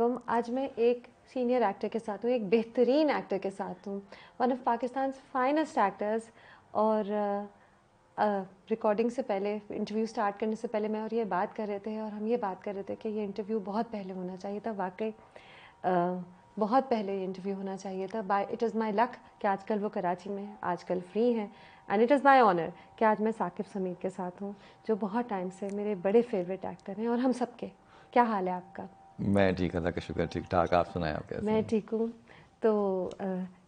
अलैकुम। आज मैं एक सीनियर एक्टर के साथ हूँ, एक बेहतरीन एक्टर के साथ हूँ, one of Pakistan finest actors. और रिकॉर्डिंग से पहले, इंटरव्यू स्टार्ट करने से पहले मैं और ये बात कर रहे थे, और हम ये बात कर रहे थे कि ये इंटरव्यू बहुत पहले होना चाहिए था। वाकई बहुत पहले ये इंटरव्यू होना चाहिए था। इट इज़ माई लक कि आजकल वो कराची में हैं, आजकल फ्री हैं। And it is my honour कि आज मैं साकिब समीर के साथ हूँ, जो बहुत टाइम से मेरे बड़े फेवरेट एक्टर हैं, और हम सबके। क्या हाल है आपका? मैं ठीक, अल्लाह का शुक्र, ठीक ठाक। आप सुनाएं, आप कैसे मैं हैं? ठीक हूँ। तो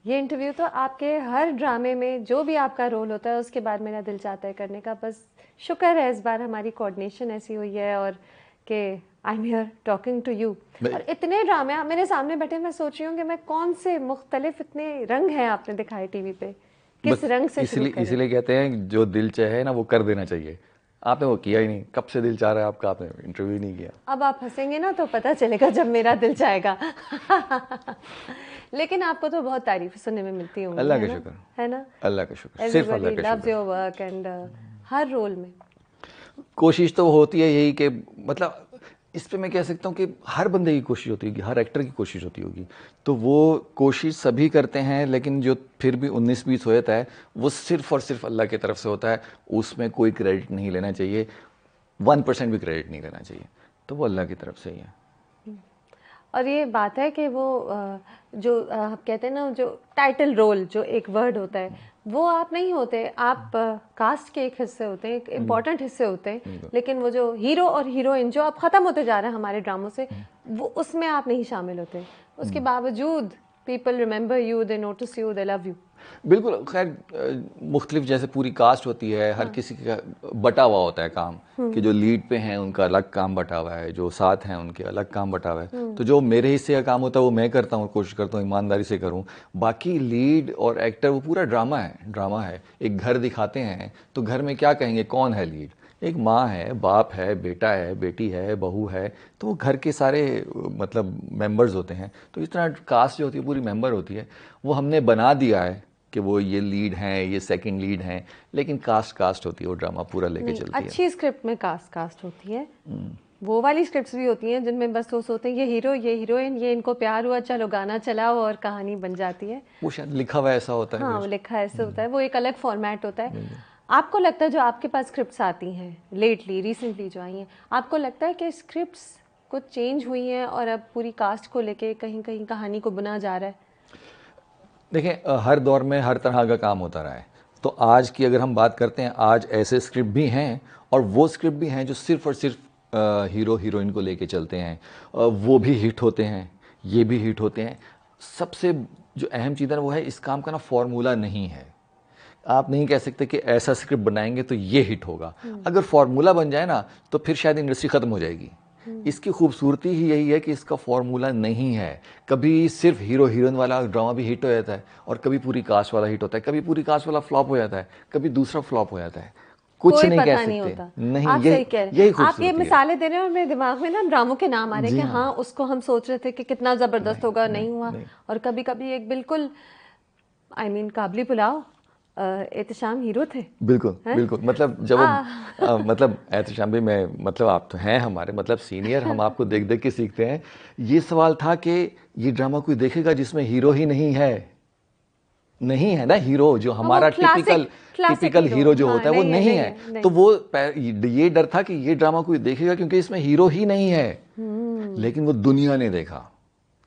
ये इंटरव्यू तो आपके हर ड्रामे में जो भी आपका रोल होता है उसके बाद मेरा दिल चाहता है करने का। बस शुक्र है इस बार हमारी कोऑर्डिनेशन ऐसी हुई है, और कि I am here talking to you. और इतने ड्रामे आप मेरे सामने बैठे, मैं सोच रही हूँ कि मैं कौन से मुख्तलिफ इतने रंग हैं आपने दिखाए टीवी पे, किस बस रंग से शुरू इसलिए करें? इसीलिए कहते हैं जो दिल चाहे ना वो कर देना चाहिए। आपने वो किया ही नहीं। कब से दिल चाह रहा है आपका, आपने इंटरव्यू ही नहीं किया। अब आप हंसेंगे ना तो पता चलेगा जब मेरा दिल चाहेगा। लेकिन आपको तो बहुत तारीफ सुनने में मिलती होंगी, अल्लाह है का ना? शुक्र, है ना? अल्लाह का शुक्र, सिर्फ अल्लाह एवरीबॉडी का लव्स शुक्र। योर वर्क, एंड हर रोल में। कोशिश तो होती है यही कि मतलब इस पे मैं कह सकता हूँ कि हर बंदे की कोशिश होती होगी, हर एक्टर की कोशिश होती होगी। तो वो कोशिश सभी करते हैं, लेकिन जो फिर भी 19-20 हो जाता है वो सिर्फ और सिर्फ अल्लाह की तरफ से होता है। उसमें कोई क्रेडिट नहीं लेना चाहिए, 1% भी क्रेडिट नहीं लेना चाहिए। तो वो अल्लाह की तरफ से ही है। और ये बात है कि वो जो आप कहते हैं ना, जो टाइटल रोल, जो एक वर्ड होता है, वो आप नहीं होते। आप कास्ट के एक हिस्से होते हैं, एक इम्पॉर्टेंट हिस्से होते हैं। लेकिन वो जो हीरो और हीरोइन जो अब ख़त्म होते जा रहे हैं हमारे ड्रामों से, वो उसमें आप नहीं शामिल होते। उसके बावजूद people remember you, they notice you, they love you. बिल्कुल। खैर मुख्तलिफ जैसे पूरी कास्ट होती है, हर किसी का बटा हुआ होता है काम, कि जो लीड पे हैं उनका अलग काम बटा हुआ है, जो साथ हैं उनके अलग काम बटा हुआ है। तो जो मेरे हिस्से का काम होता है वो मैं करता हूँ, कोशिश करता हूँ ईमानदारी से करूँ। बाकी लीड और एक्टर वो पूरा ड्रामा है, ड्रामा है। एक घर दिखाते हैं तो घर में क्या कहेंगे, कौन है लीड? एक माँ है, बाप है, बेटा है, बेटी है, बहू है। तो वो घर के सारे मतलब मेंबर्स होते हैं। तो इस तरह कास्ट जो होती है पूरी मेंबर होती है। वो हमने बना दिया है कि वो ये लीड हैं, ये सेकंड लीड हैं, लेकिन कास्ट कास्ट होती है, वो ड्रामा पूरा लेके नहीं, चलती है। अच्छी स्क्रिप्ट में कास्ट कास्ट होती है। वो वाली स्क्रिप्ट्स भी होती हैं जिनमें बस वो सोचते हैं ये हीरो, ये हीरोइन, ये इनको प्यार हुआ, चलो गाना चलाओ, और कहानी बन जाती है। वो शायद लिखा हुआ ऐसा होता है हाँ, वो फिर। लिखा ऐसे होता है, वो एक अलग फॉर्मेट होता है। आपको लगता है जो आपके पास स्क्रिप्ट्स आती हैं लेटली, रिसेंटली जो आई हैं, आपको लगता है कि स्क्रिप्ट्स कुछ चेंज हुई हैं और अब पूरी कास्ट को लेके कहीं कहीं कहानी को बुना जा रहा है? देखिए हर दौर में हर तरह का काम होता रहा है। तो आज की अगर हम बात करते हैं, आज ऐसे स्क्रिप्ट भी हैं और वो स्क्रिप्ट भी हैं जो सिर्फ और सिर्फ हीरो हीरोइन को लेके चलते हैं। वो भी हिट होते हैं, ये भी हिट होते हैं। सबसे जो अहम चीज़ है वो है, इस काम का ना फॉर्मूला नहीं है। आप नहीं कह सकते कि ऐसा स्क्रिप्ट बनाएंगे तो ये हिट होगा। अगर फॉर्मूला बन जाए ना तो फिर शायद इंडस्ट्री ख़त्म हो जाएगी। इसकी खूबसूरती ही यही है कि इसका फॉर्मूला नहीं है। कभी सिर्फ हीरो हीरोइन वाला ड्रामा भी हिट हो जाता है, और कभी पूरी कास्ट वाला हिट होता है, कभी पूरी कास्ट वाला फ्लॉप हो जाता है, कभी दूसरा फ्लॉप हो जाता है। कुछ कोई नहीं कह पता नहीं सकते। होता। नहीं, आप यही सही कह रहे यही हैं। आप ये खूबसूरती है। मिसालें दे रहे हैं और मेरे दिमाग में ना ड्रामों के नाम आ रहे हैं जी कि हाँ, उसको हम सोच रहे थे कि कितना ज़बरदस्त होगा, नहीं नहीं हुआ। नहीं। और कभी कभी एक बिल्कुल काबली पुलाव, एहतशाम हीरो थे। बिल्कुल हैं? बिल्कुल। मतलब जब आ, मतलब एहतशाम भी, मैं मतलब आप तो हैं हमारे मतलब सीनियर, हम आपको देख देख के सीखते हैं। ये सवाल था कि ये ड्रामा कोई देखेगा जिसमें हीरो ही नहीं है? नहीं है ना हीरो, जो हाँ, वो हमारा typical classic typical hero. Hero जो हाँ, होता है वो नहीं है। नहीं। तो वो ये डर था कि ये ड्रामा कोई देखेगा क्योंकि इसमें हीरो ही नहीं है। लेकिन वो दुनिया ने देखा।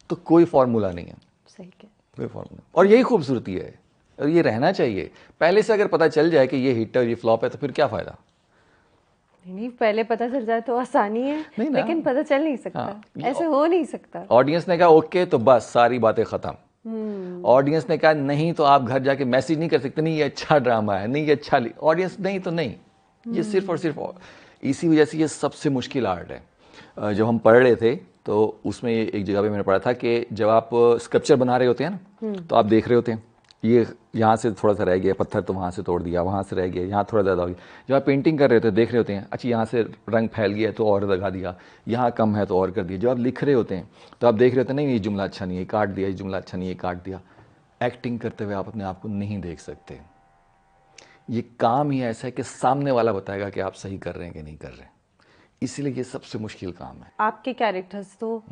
तो कोई फॉर्मूला नहीं है, सही कह। कोई फॉर्मूला। और यही खूबसूरती है, और ये रहना चाहिए। पहले से अगर पता चल जाए कि ये हिट है और ये फ्लॉप है तो फिर क्या फायदा? नहीं, पहले पता चल जाए तो आसानी है, नहीं ना। लेकिन पता चल नहीं सकता। हाँ, ऐसे हो नहीं सकता। ऑडियंस ने कहा ओके तो बस सारी बातें खत्म। ऑडियंस ने कहा नहीं तो आप घर जाके मैसेज नहीं कर सकते, नहीं ये अच्छा ड्रामा है, नहीं ये अच्छा। ऑडियंस नहीं तो नहीं। ये सिर्फ और सिर्फ इसी वजह से ये सबसे मुश्किल आर्ट है। जब हम पढ़ रहे थे तो उसमें एक जगह पे मैंने पढ़ा था कि जब आप स्कल्पचर बना रहे होते हैं ना, तो आप देख रहे होते हैं ये यहाँ से थोड़ा सा रह गया पत्थर, तो वहाँ से तोड़ दिया, वहाँ से रह गया, यहाँ थोड़ा ज़्यादा हो गया। जब आप पेंटिंग कर रहे होते हैं देख रहे होते हैं, अच्छा यहाँ से रंग फैल गया है तो और लगा दिया, यहाँ कम है तो और कर दिया। जब आप लिख रहे होते हैं तो आप देख रहे होते हैं नहीं ये जुमला अच्छा नहीं है, काट दिया, ये जुमला अच्छा नहीं है, काट दिया। एक्टिंग करते हुए आप अपने आप को नहीं देख सकते। ये काम ही ऐसा है कि सामने वाला बताएगा कि आप सही कर रहे हैं कि नहीं कर रहे हैं। इसलिए ये सबसे मुश्किल काम है। आपके कैरेक्टर्स तो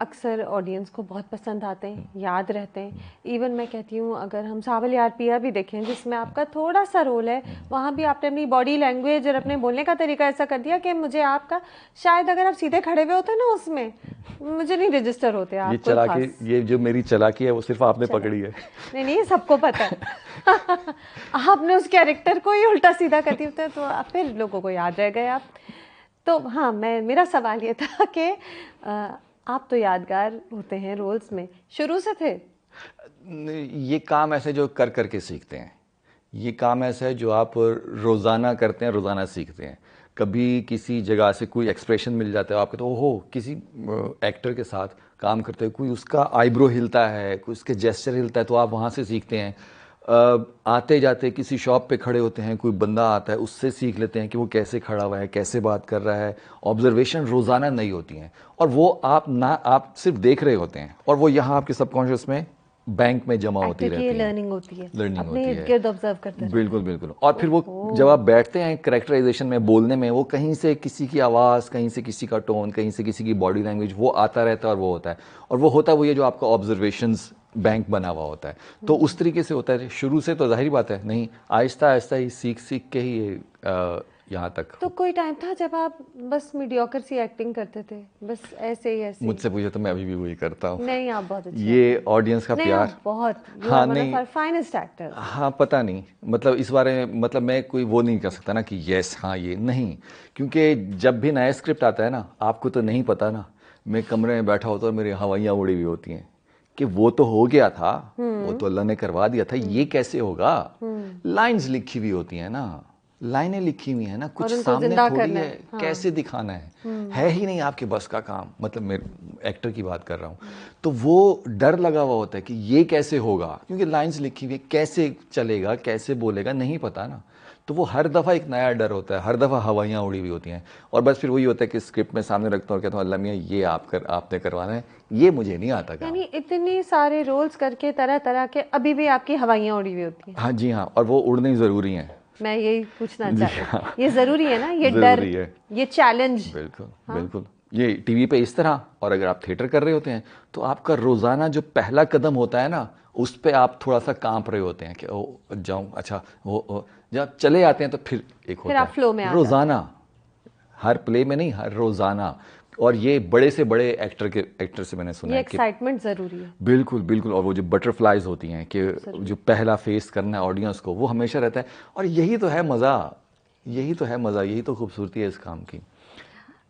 अक्सर ऑडियंस को बहुत पसंद आते हैं, याद रहते हैं। इवन मैं कहती हूँ अगर हम सावल यार पिया भी देखें जिसमें आपका थोड़ा सा रोल है, वहाँ भी आपने अपनी बॉडी लैंग्वेज और अपने बोलने का तरीका ऐसा कर दिया कि मुझे आपका शायद अगर आप सीधे खड़े हुए होते ना उसमें मुझे नहीं रजिस्टर होते आप। ये चालाकी, ये जो मेरी चालाकी है वो सिर्फ आपने पकड़ी है। नहीं नहीं, सबको पता है। आपने उस कैरेक्टर को ही उल्टा सीधा कर दिया तो फिर लोगों को याद रह गए आप। तो हाँ, मेरा सवाल ये था कि आप तो यादगार होते हैं रोल्स में, शुरू से थे? ये काम ऐसे जो कर करके सीखते हैं, ये काम ऐसा है जो आप रोज़ाना करते हैं, रोज़ाना सीखते हैं। कभी किसी जगह से कोई एक्सप्रेशन मिल जाता है, आपको तो ओहो, किसी एक्टर के साथ काम करते हुए कोई उसका आईब्रो हिलता है, कोई उसके जेस्चर हिलता है, तो आप वहाँ से सीखते हैं। आते जाते किसी शॉप पे खड़े होते हैं, कोई बंदा आता है, उससे सीख लेते हैं कि वो कैसे खड़ा हुआ है, कैसे बात कर रहा है। ऑब्जर्वेशन रोज़ाना नई होती हैं और वो आप सिर्फ देख रहे होते हैं और वो यहाँ आपके सबकॉन्शियस में बैंक में जमा होती रहती है। लर्निंग होती है, लर्निंग अपने होती इर्द है, गिर्द ऑब्जर्व करते हैं। बिल्कुल बिल्कुल। और फिर वो जब आप बैठते हैं कैरेक्टराइजेशन में, बोलने में, वो कहीं से किसी की आवाज़, कहीं से किसी का टोन, कहीं से किसी की बॉडी लैंग्वेज, वो आता रहता है और वो होता है। और वो होता है वो ये जो आपका ऑब्जर्वेशंस बैंक बना हुआ होता है। तो उस तरीके से होता है शुरू से, तो जाहिर बात है नहीं, आहिस्ता आहिस्ता ही सीख सीख के ही ये यहाँ तक। तो कोई टाइम था जब आप बस मीडियोकर सी एक्टिंग करते थे, बस ऐसे ही ऐसे? मुझसे पूछे तो मैं अभी भी वही करता हूँ। नहीं, आप बहुत अच्छे ये ऑडियंस का प्यार, आप बहुत, हाँ नहीं, फाइनेस्ट एक्टर। हाँ पता नहीं, मतलब इस बारे में, मतलब मैं कोई वो नहीं कर सकता ना कि यस हाँ ये नहीं, क्योंकि जब भी नया स्क्रिप्ट आता है ना, आपको तो नहीं पता ना, मैं कमरे में बैठा होता और मेरी हवाइयाँ उड़ी हुई होती हैं कि वो तो हो गया था, वो तो अल्लाह ने करवा दिया था, ये कैसे होगा। लाइंस लिखी हुई होती हैं ना, लाइनें लिखी हुई है ना, कुछ सामने थोड़ी है, हाँ। कैसे दिखाना है ही नहीं आपके बस का काम, मतलब मेरे एक्टर की बात कर रहा हूँ। तो वो डर लगा हुआ होता है कि ये कैसे होगा, क्योंकि लाइंस लिखी हुई है, कैसे चलेगा, कैसे बोलेगा, नहीं पता ना। तो वो हर दफ़ा एक नया डर होता है, हर दफ़ा हवाइयाँ उड़ी हुई होती हैं। और बस फिर वही होता है कि स्क्रिप्ट में सामने रखता हूँ और कहता हूँ अल्लाह मियाँ ये आपने करवाना है, ये मुझे नहीं आता। यानी इतने सारे रोल्स करके तरह तरह के अभी भी आपकी हवाइयाँ उड़ी हुई होती हैं? हाँ जी हाँ, और वो उड़नी ज़रूरी हैं। मैं यही पूछना चाह रही हूँ, ये जरूरी है ना, ये डर, ये चैलेंज। बिल्कुल हाँ? बिल्कुल। ये टीवी पे इस तरह, और अगर आप थिएटर कर रहे होते हैं तो आपका रोजाना जो पहला कदम होता है ना, उस पे आप थोड़ा सा कांप रहे होते हैं कि ओ जाऊं, अच्छा वो जब चले आते हैं तो फिर एक होता फिर आप फ्लो में रोजाना, हर प्ले में नहीं, हर रोजाना। और ये बड़े से बड़े एक्टर से मैंने सुना है कि एक्साइटमेंट जरूरी है। बिल्कुल बिल्कुल। और वो जो बटरफ्लाइज होती हैं कि जो पहला फेस करना है ऑडियंस को, वो हमेशा रहता है। और यही तो है मज़ा, यही तो है मज़ा, यही तो खूबसूरती है इस काम की।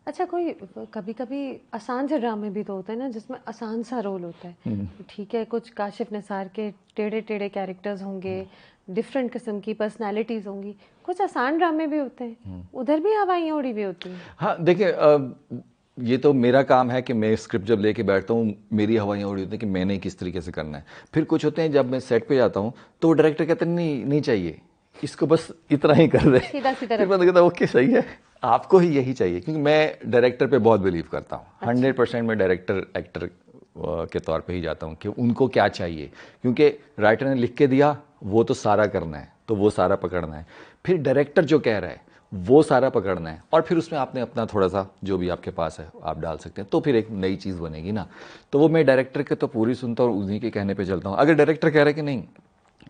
अच्छा, कोई कभी कभी आसान से ड्रामे भी तो होते हैं ना जिसमें आसान सा रोल होता है, ठीक है, कुछ काशिफ निसार के टेढ़े टेढ़े कैरेक्टर्स होंगे, डिफरेंट किस्म की पर्सनालिटीज होंगी, कुछ आसान ड्रामे भी होते हैं, उधर भी हवाइयाँ उड़ी हुई होती हैं। हाँ देखिए, ये तो मेरा काम है कि मैं स्क्रिप्ट जब लेके बैठता हूँ, मेरी हवाइयाँ उड़ी होती हैं कि मैंने किस तरीके से करना है। फिर कुछ होते हैं जब मैं सेट पे जाता हूँ तो डायरेक्टर कहते हैं नहीं चाहिए, इसको बस इतना ही कर दे, सीधा सीधा। फिर मैं कहता हूँ ओके सही है, आपको ही यही चाहिए, क्योंकि मैं डायरेक्टर पे बहुत बिलीव करता हूँ। 100% मैं डायरेक्टर एक्टर के तौर पे ही जाता हूँ कि उनको क्या चाहिए, क्योंकि राइटर ने लिख के दिया वो तो सारा करना है, तो वो सारा पकड़ना है। फिर डायरेक्टर जो कह रहा है वो सारा पकड़ना है, और फिर उसमें आपने अपना थोड़ा सा जो भी आपके पास है आप डाल सकते हैं, तो फिर एक नई चीज़ बनेगी ना। तो वो मैं डायरेक्टर के तो पूरी सुनता हूँ और उन्हीं के कहने पे चलता हूँ। अगर डायरेक्टर कह रहा है कि नहीं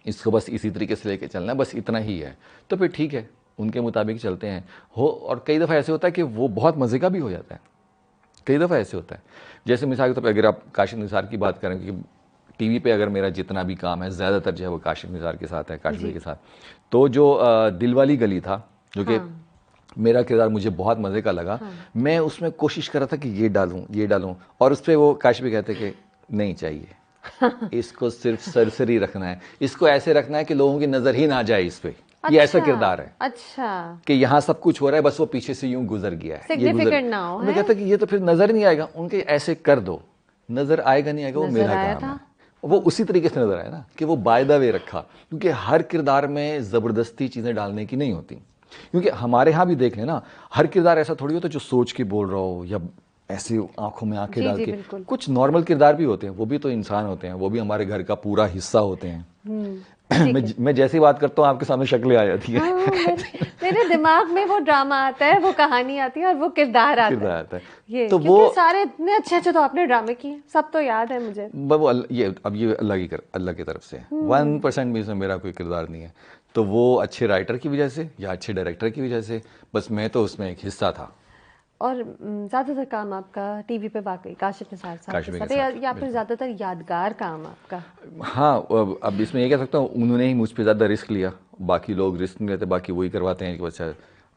इसको बस इसी तरीके से लेके चलना है, बस इतना ही है, तो फिर ठीक है, उनके मुताबिक चलते हैं। और कई दफ़ा ऐसे होता है कि वो बहुत मज़े का भी हो जाता है, कई दफ़ा ऐसे होता है। जैसे मिसाल के तौर पर अगर आप काशिफ निसार की बात करें, कि टीवी पे अगर मेरा जितना भी काम है ज़्यादातर जो है वो काशिफ निसार के साथ है, काशिफ भाई के साथ। तो जो दिलवाली गली था, जो कि मेरा किरदार मुझे बहुत मज़े का लगा, मैं उसमें कोशिश कर रहा था कि ये डालूं, और उस पर वो काशिफ भी कहते कि नहीं चाहिए, इसको सिर्फ सरसरी रखना है, इसको ऐसे रखना है कि लोगों की नज़र ही ना जाए इस पर। ये ऐसा किरदार है, अच्छा, कि यहाँ सब कुछ हो रहा है, बस वो पीछे से यूं गुजर गया है, सिग्निफिकेंट ना हो। मैं कहता कि ये तो फिर नजर नहीं आएगा, उनके ऐसे कर दो, नजर आएगा नहीं आएगा, वो मेरा काम है। वो उसी तरीके से नजर आया ना कि वो बाय द वे रखा, क्योंकि हर किरदार में ज़बरदस्ती चीज़ें डालने की नहीं होती। क्योंकि हमारे यहाँ भी देख लेना, हर किरदार ऐसा थोड़ी होता है जो सोच के बोल रहा हो या ऐसे आंखों में आंखें डाल के। कुछ नॉर्मल किरदार भी होते हैं, वो भी तो इंसान होते हैं, वो भी हमारे घर का पूरा हिस्सा होते हैं। मैं जैसी बात करता हूँ आपके सामने शक्लें आ जाती है। हाँ, मेरे दिमाग में वो ड्रामा आता है, वो कहानी आती है और वो किरदार आता है। ये तो क्योंकि सारे इतने अच्छे अच्छे तो आपने ड्रामे किए, सब तो याद है मुझे। वो ये अब ये अल्लाह की तरफ से 1% भी इसमें मेरा कोई किरदार नहीं है, तो वो अच्छे राइटर की वजह से या अच्छे डायरेक्टर की वजह से, बस मैं तो उसमें एक हिस्सा था। और ज़्यादातर काम आपका टीवी पे वाकई काशिफ निसार साहब के साथ है, या फिर ज़्यादातर यादगार काम आपका? हाँ, अब इसमें ये कह सकता हूँ उन्होंने ही मुझ पे ज़्यादा रिस्क लिया, बाकी लोग रिस्क नहीं लेते, बाकी वही करवाते हैं कि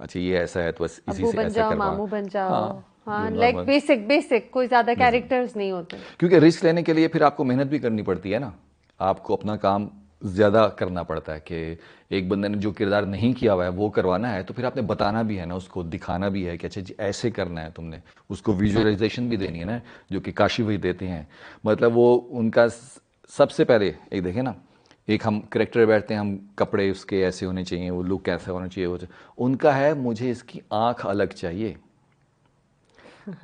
अच्छा ये ऐसा है तो बस इसी से ऐसा करवा, मामू बन जाओ, हाँ लाइक बेसिक कोई ज़्यादा कैरेक्टर्स नहीं होते। क्योंकि रिस्क लेने के लिए फिर आपको मेहनत भी करनी पड़ती है ना, आपको अपना काम ज़्यादा करना पड़ता है कि एक बंदे ने जो किरदार नहीं किया हुआ है वो करवाना है, तो फिर आपने बताना भी है ना, उसको दिखाना भी है कि अच्छा जी ऐसे करना है तुमने, उसको विजुअलाइजेशन भी देनी है ना, जो कि काशी वही देते हैं। मतलब वो उनका सबसे पहले एक देखें ना, एक हम करेक्टर बैठते हैं, हम कपड़े उसके ऐसे होने चाहिए, वो लुक कैसा होना चाहिए, वो उनका है मुझे इसकी आँख अलग चाहिए।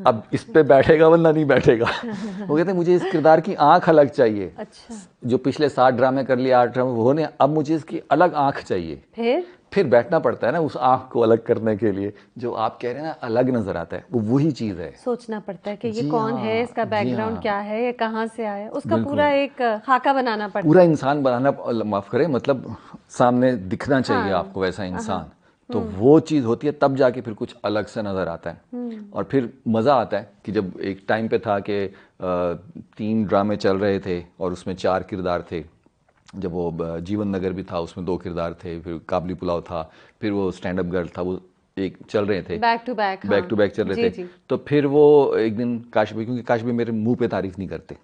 अब इस पे बैठेगा वरना नहीं बैठेगा। वो कहते हैं मुझे इस किरदार की आंख अलग चाहिए। अच्छा। जो पिछले 7 ड्रामे कर लिए, 8 ड्रामे वो ने, अब मुझे इसकी अलग आंख चाहिए। फिर बैठना पड़ता है ना उस आंख को अलग करने के लिए, जो आप कह रहे हैं ना अलग नजर आता है, वो वही चीज है। सोचना पड़ता है कि ये कौन है, इसका बैकग्राउंड क्या है, ये कहाँ से आया, उसका पूरा एक खाका बनाना पड़ता है। पूरा इंसान बनाना, माफ करें, मतलब सामने दिखना चाहिए आपको वैसा इंसान। तो वो चीज़ होती है, तब जाके फिर कुछ अलग से नज़र आता है। और फिर मज़ा आता है कि जब एक टाइम पे था कि 3 ड्रामे चल रहे थे और उसमें 4 किरदार थे। जब वो जीवन नगर भी था, उसमें 2 किरदार थे, फिर काबली पुलाव था, फिर वो स्टैंड अप गर्ल था, वो एक चल रहे थे, बैक टू बैक चल रहे थे। तो फिर वो एक दिन काश भाई, क्योंकि काश भाई मेरे मुंह पे तारीफ नहीं करते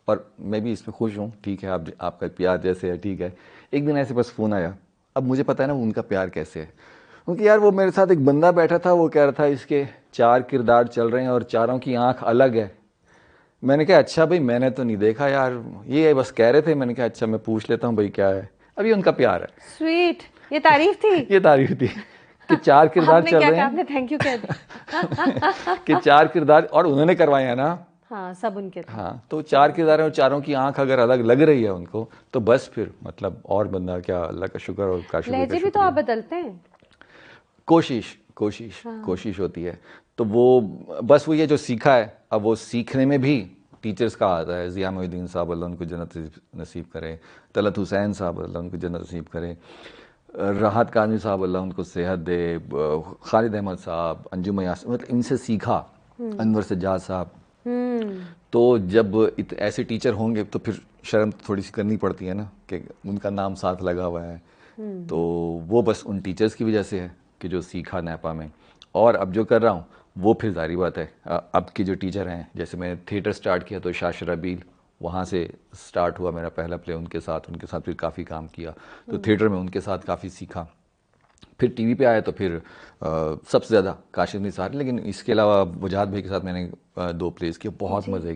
और मैं भी इसमें खुश हूँ, ठीक है, आपका प्यार जैसे है ठीक है। एक दिन ऐसे बस फ़ोन आया, अब मुझे पता है ना उनका प्यार कैसे है, क्योंकि यार वो मेरे साथ एक बंदा बैठा था, वो कह रहा था इसके 4 किरदार चल रहे हैं और चारों की आंख अलग है। मैंने कहा अच्छा भाई मैंने तो नहीं देखा यार, ये बस कह रहे थे। मैंने कहा अच्छा मैं पूछ लेता हूँ भाई क्या है। अब ये उनका प्यार है। स्वीट, ये तारीफ थी। ये तारीफ थी कि 4 किरदार चल रहे हैं। आपने थैंक यू कह दिया कि 4 किरदार, और उन्होंने करवाए हैं ना। हाँ सब उनके थे। हाँ, तो 4 किरदार हैं और चारों की आंख अगर अलग लग रही है उनको, तो बस फिर मतलब और बंदा क्या, अल्लाह का शुक्र और काशी का लहजे भी तो आप बदलते हैं। कोशिश होती है। तो वो बस वो ये जो सीखा है, अब वो सीखने में भी टीचर्स का आता है। ज़िया मोहिउद्दीन साहब अल्लाह उनको जन्नत नसीब करे, तलत हुसैन साहब अल्लाह उनको जन्नत नसीब करे, राहत काजमी साहब अल्लाह उनको सेहत दे, खालिद अहमद साहब, अंजुम यासिन, मतलब इनसे सीखा, अनवर सज्जाद साहब। तो जब ऐसे टीचर होंगे तो फिर शर्म थोड़ी सी करनी पड़ती है ना कि उनका नाम साथ लगा हुआ है। तो वो बस उन टीचर्स की वजह से है कि जो सीखा नैपा में, और अब जो कर रहा हूँ वो फिर जारी बात है। अब के जो टीचर हैं, जैसे मैंने थिएटर स्टार्ट किया तो शाह रबील, वहाँ से स्टार्ट हुआ मेरा पहला प्ले उनके साथ फिर काफ़ी काम किया। तो थिएटर में उनके साथ काफ़ी सीखा। फिर टीवी पे आया तो फिर सबसे ज़्यादा काशिफ निसार, लेकिन इसके अलावा वजाहत भाई के साथ मैंने 2 प्लेस किए, बहुत मज़े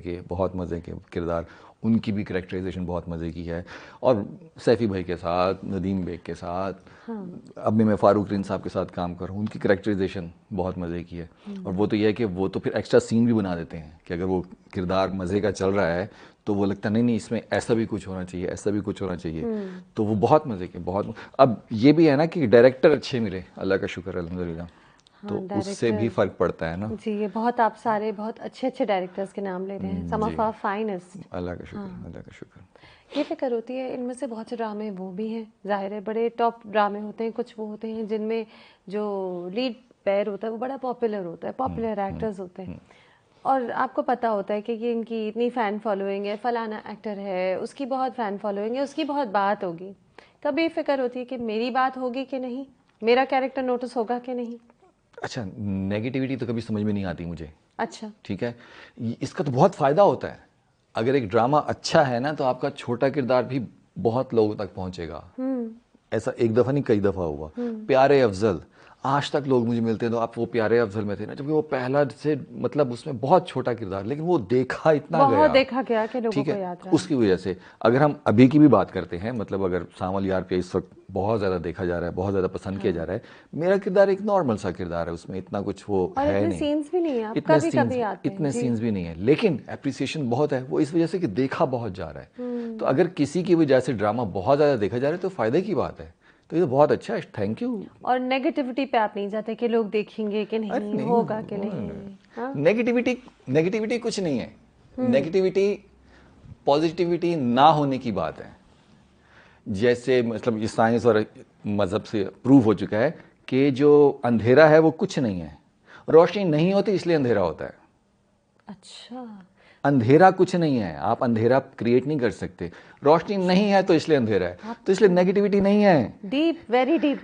के किरदार, उनकी भी करेक्टराइजेशन बहुत मज़े की है। और सैफ़ी भाई के साथ, नदीम बेग के साथ, अब भी मैं फ़ारूक रिन साहब के साथ काम कर रहा हूँ, उनकी करेक्टराइजेशन बहुत मज़े की है। और वो तो ये है कि वो तो फिर एक्स्ट्रा सीन भी बना देते हैं कि अगर वो किरदार मज़े का चल रहा है तो वो लगता नहीं इसमें ऐसा भी कुछ होना चाहिए, ऐसा भी कुछ होना चाहिए। तो वो बहुत मज़े के, बहुत। अब ये भी है ना कि डायरेक्टर अच्छे मिले, अल्लाह का शुक्र है अल्हम्दुलिल्लाह। तो उससे भी फ़र्क पड़ता है ना जी। ये बहुत, आप सारे बहुत अच्छे अच्छे डायरेक्टर्स के नाम ले रहे हैं, सम ऑफ आवर फाइनेस्ट। अल्लाह का शुक्र, अल्लाह का शुक्र। ये फिक्र होती है, इनमें से बहुत से ड्रामे वो भी हैं, जाहिर है बड़े टॉप ड्रामे होते हैं, कुछ वो होते हैं जिनमें जो लीड पेयर होता है वो बड़ा पॉपुलर होता है, पॉपुलर एक्टर्स होते हैं, और आपको पता होता है कि ये इनकी इतनी फ़ैन फॉलोइंग है, फलाना एक्टर है, उसकी बहुत फ़ैन फॉलोइंग है, उसकी बहुत बात होगी। कभी फिक्र होती है कि मेरी बात होगी कि नहीं, मेरा कैरेक्टर नोटिस होगा कि नहीं? अच्छा, नेगेटिविटी तो कभी समझ में नहीं आती मुझे। अच्छा, ठीक है, इसका तो बहुत फ़ायदा होता है। अगर एक ड्रामा अच्छा है ना तो आपका छोटा किरदार भी बहुत लोगों तक पहुंचेगा। ऐसा एक दफ़ा नहीं कई दफ़ा हुआ। प्यारे अफजल, आज तक लोग मुझे मिलते हैं तो आप वो प्यारे अफजल में थे ना, जबकि वो पहला से मतलब उसमें बहुत छोटा किरदार, लेकिन वो देखा इतना बहुत गया, देखा गया कि लोगों ठीक को है। याद रहा। उसकी वजह से अगर हम अभी की भी बात करते हैं, मतलब अगर सावल यार पे इस वक्त बहुत ज़्यादा देखा जा रहा है, बहुत ज़्यादा पसंद किया जा रहा है, मेरा किरदार एक नॉर्मल सा किरदार है, उसमें इतना कुछ वो और है इतने नहीं, सीन्स भी नहीं है, आप इतने कभी सीन्स कभी आते हैं इतने जी। सीन्स भी नहीं है, लेकिन एप्रिसिएशन बहुत है, वो इस वजह से कि देखा बहुत जा रहा है। तो अगर किसी की वजह से ड्रामा बहुत ज़्यादा देखा जा रहा है तो फ़ायदे की बात है, तो ये तो बहुत अच्छा है, थैंक यू। और नेगेटिविटी पे आप नहीं जाते कि लोग देखेंगे कि अरे नहीं, नहीं, होगा कि नहीं? हाँ, नेगेटिविटी नेगेटिविटी कुछ नहीं है, नेगेटिविटी पॉजिटिविटी ना होने की बात है। जैसे मतलब ये साइंस और मज़हब से प्रूव हो चुका है कि जो अंधेरा है वो कुछ नहीं है, रोशनी नहीं होती इसलिए अंधेरा होता है। अच्छा, अंधेरा कुछ नहीं है, आप अंधेरा क्रिएट नहीं कर सकते, रोशनी नहीं है तो इसलिए अंधेरा है, तो इसलिए नेगेटिविटी नहीं है। डीप, वेरी डीप,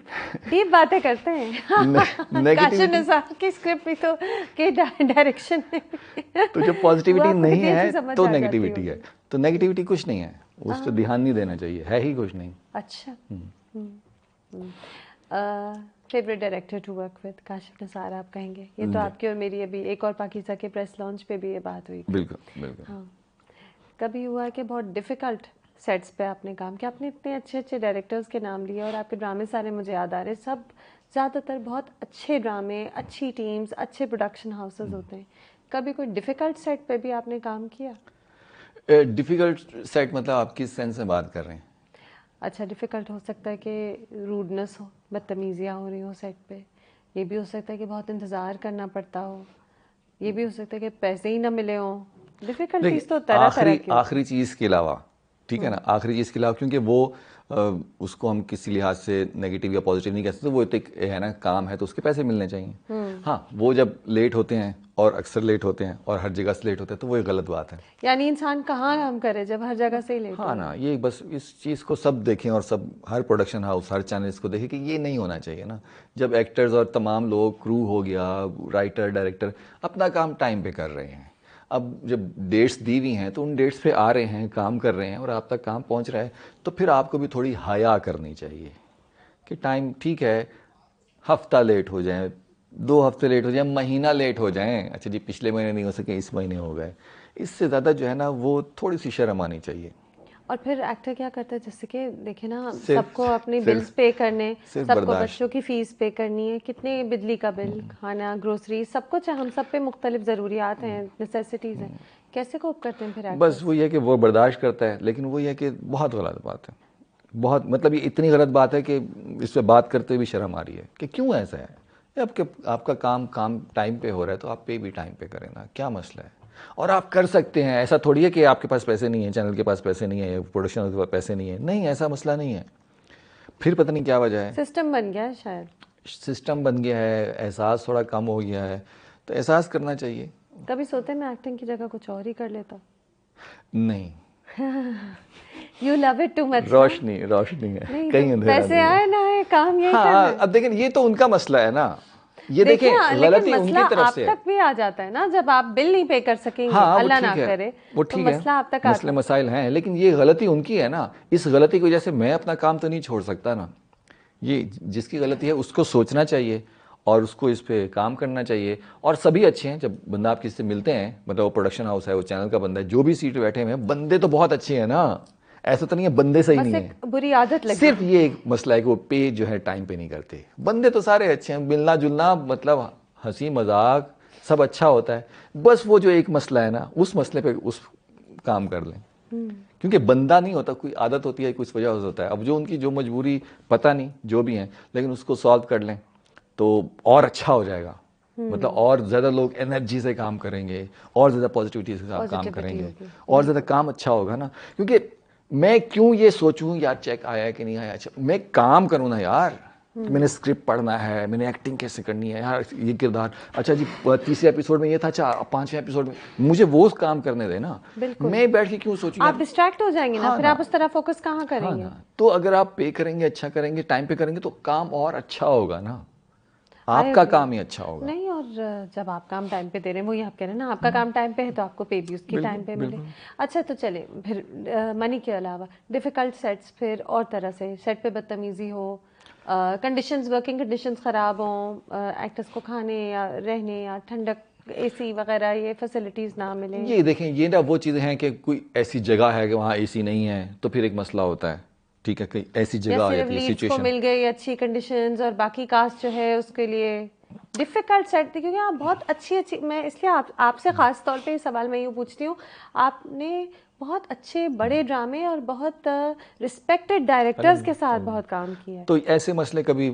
डीप बातें करते हैं। काशिफ निसार की स्क्रिप्ट भी तो के डायरेक्शन में तो जो पॉजिटिविटी आपको नहीं कितनी अच्छी है समझ तो आ जाती नेगेटिविटी है, होगी। तो नेगेटिविटी कुछ नहीं है, उस पर ध्यान नहीं देना चाहिए, है ही कुछ नहीं। अच्छा। Favourite director to work with? Kashif Nisar आप कहेंगे? ये तो आपकी और मेरी अभी एक और पाकिज़ा के प्रेस लॉन्च पे भी ये बात हुई थी। बिल्कुल बिल्कुल। हाँ, कभी हुआ कि बहुत डिफ़िकल्ट सेट्स पे आपने काम किया? आपने इतने अच्छे अच्छे डायरेक्टर्स के नाम लिए और आपके ड्रामे सारे मुझे याद आ रहे हैं, सब ज़्यादातर बहुत अच्छे ड्रामे, अच्छी टीम्स, अच्छे प्रोडक्शन हाउसेस होते हैं। कभी कोई डिफ़िकल्ट सेट पे भी आपने काम किया? डिफिकल्ट सेट मतलब आप किस सेंस में बात कर रहे हैं? अच्छा, डिफ़िकल्ट हो सकता है कि रूडनेस हो, बदतमीज़ियाँ हो रही हो सेट पे, ये भी हो सकता है कि बहुत इंतज़ार करना पड़ता हो, ये भी हो सकता है कि पैसे ही ना मिले हों। डिफ़िकल्टीज तो तरह तरह की होती आखिरी चीज़ के अलावा, ठीक है ना, आखिरी चीज़ के अलावा, क्योंकि वो उसको हम किसी लिहाज से नेगेटिव या पॉजिटिव नहीं कह सकते, वो एक है ना, काम है तो उसके पैसे मिलने चाहिए। हाँ, वो जब लेट होते हैं और अक्सर लेट होते हैं और हर जगह से लेट होते हैं तो वो एक गलत बात है। यानी इंसान कहाँ काम करे जब हर जगह से ही लेट हाँ हो। ना, ये बस इस चीज़ को सब देखें और सब हर प्रोडक्शन हाउस, हर चैनल इसको देखें कि ये नहीं होना चाहिए ना। जब एक्टर्स और तमाम लोग, क्रू हो गया, राइटर, डायरेक्टर अपना काम टाइम पे कर रहे हैं, अब जब डेट्स दी हुई हैं तो उन डेट्स पे आ रहे हैं, काम कर रहे हैं और आप तक काम पहुंच रहा है, तो फिर आपको भी थोड़ी हया करनी चाहिए कि टाइम ठीक है, हफ्ता लेट हो जाए, 2 हफ्ते लेट हो जाए, महीना लेट हो जाए, अच्छा जी पिछले महीने नहीं हो सके इस महीने हो गए, इससे ज़्यादा जो है ना वो थोड़ी सी शर्म आनी चाहिए। और फिर एक्टर क्या करता है, जैसे कि देखे ना, सिर्फ सबको अपनी सिर्फ बिल्स पे करने, सिर्फ सबको बर्दाश्त। बच्चों की फीस पे करनी है, कितने बिजली का बिल, खाना, ग्रोसरी, सब कुछ है, हम सब पे मुख्तलिफ ज़रूरियात हैं, नेसेसिटीज़ हैं। कैसे कोप करते हैं फिर बस एक्टर्स? वही है कि वो बर्दाश्त करता है, लेकिन वही है कि बहुत गलत बात है, बहुत मतलब ये इतनी गलत बात है कि इस पर बात करते हुए भी शर्म आ रही है कि क्यों ऐसा है। ये आपका काम टाइम पे हो रहा है तो आप पे भी टाइम पे करें ना, क्या मसला है। और आप कर सकते हैं, ऐसा थोड़ी है कि आपके पास पैसे नहीं है, चैनल के पास पैसे नहीं है, प्रोडक्शन के पास पैसे नहीं है, नहीं, ऐसा मसला नहीं है। फिर पता नहीं क्या वजह है, सिस्टम बन गया है शायद। सिस्टम बन गया है, एहसास थोड़ा कम हो गया है, तो एहसास करना चाहिए। कभी सोते मैं एक्टिंग की जगह कुछ और ही कर लेता? नहीं, you love it too much. रोशनी रोशनी है, नहीं कहीं तो अंधेरा पैसे नहीं है। आए ना आए, काम यही करना हाँ, है। अब देखें ये तो उनका मसला है ना, ये देखें लेकिन गलती मसला उनकी तरफ आप से है। तक भी आ जाता है ना, जब आप बिल नहीं पे कर सकेंगे, हाँ वो अल्लाह ना ठीक है, करे, वो तो ठीक है, मसला आप तक मसले आता मसाइल हैं, लेकिन ये गलती उनकी है ना, इस गलती की वजह से मैं अपना काम तो नहीं छोड़ सकता ना। ये जिसकी गलती है उसको सोचना चाहिए और उसको इस पे काम करना चाहिए। और सभी अच्छे हैं, जब बंदा आप किसी से मिलते हैं, मतलब वो प्रोडक्शन हाउस है, वो चैनल का बंदा है, जो भी सीट पे बैठे हुए हैं, बंदे तो बहुत अच्छे हैं ना, ऐसा तो नहीं है बंदे सही बस नहीं है। एक बुरी आदत लगी। सिर्फ ये एक मसला है कि वो पे जो है टाइम पे नहीं करते। बंदे तो सारे अच्छे हैं, मिलना जुलना मतलब हंसी मजाक सब अच्छा होता है, बस वो जो एक मसला है ना, उस मसले पे उस काम कर लें, क्योंकि बंदा नहीं होता, कोई आदत होती है, कुछ वजह से होता है। अब जो उनकी जो मजबूरी पता नहीं जो भी है, लेकिन उसको सॉल्व कर लें तो और अच्छा हो जाएगा, मतलब और ज़्यादा लोग एनर्जी से काम करेंगे, और ज़्यादा पॉजिटिविटी से काम पॉजिटिविटी करेंगे, होगी। और ज़्यादा काम अच्छा होगा ना। क्योंकि मैं क्यों ये सोचूं यार चेक आया है कि नहीं आया, अच्छा मैं काम करूं ना यार, मैंने स्क्रिप्ट पढ़ना है, मैंने एक्टिंग कैसे करनी है यार, ये किरदार, अच्छा जी तीसरे एपिसोड में ये था, अच्छा 5वें एपिसोड में, मुझे वो काम करने दे ना। बिल्कुल। मैं बैठ के क्यों सोचूं आप यार। डिस्ट्रैक्ट हो जाएंगे ना, हाँ फिर ना, आप उस तरह फोकस कहाँ हाँ करेंगे? ना, तो अगर आप पे करेंगे, अच्छा करेंगे, टाइम पे करेंगे, तो काम और अच्छा होगा ना, आई आपका एग्री। काम ही अच्छा होगा। नहीं, और जब आप काम टाइम पे दे रहे हैं, वही आप कह रहे हैं ना, आपका काम टाइम पे है तो आपको पे भी उसकी टाइम पे मिले। अच्छा, तो चले फिर मनी के अलावा डिफिकल्ट सेट्स, फिर और तरह से सेट पे बदतमीजी हो, कंडीशंस, वर्किंग कंडीशंस ख़राब हों, एक्टर्स को खाने या रहने या ठंडक, एसी वगैरह ये फैसिलिटीज़ ना मिले? ये देखें, ये ना वो चीज़ें हैं कि कोई ऐसी जगह है कि वहाँ एसी नहीं है तो फिर एक मसला होता है, ठीक है, कहीं ऐसी जगह आ सिर्फ जाती है लीड्स को सिचुएशन। मिल गई अच्छी कंडीशंस और बाकी कास्ट जो है उसके लिए डिफ़िकल्ट सेट थी, क्योंकि आप बहुत अच्छी मैं इसलिए आपसे ख़ास तौर पे ये सवाल मैं यूँ पूछती हूँ, आपने बहुत अच्छे बड़े ड्रामे और बहुत रिस्पेक्टेड डायरेक्टर्स के साथ बहुत काम किया है। तो ऐसे मसले कभी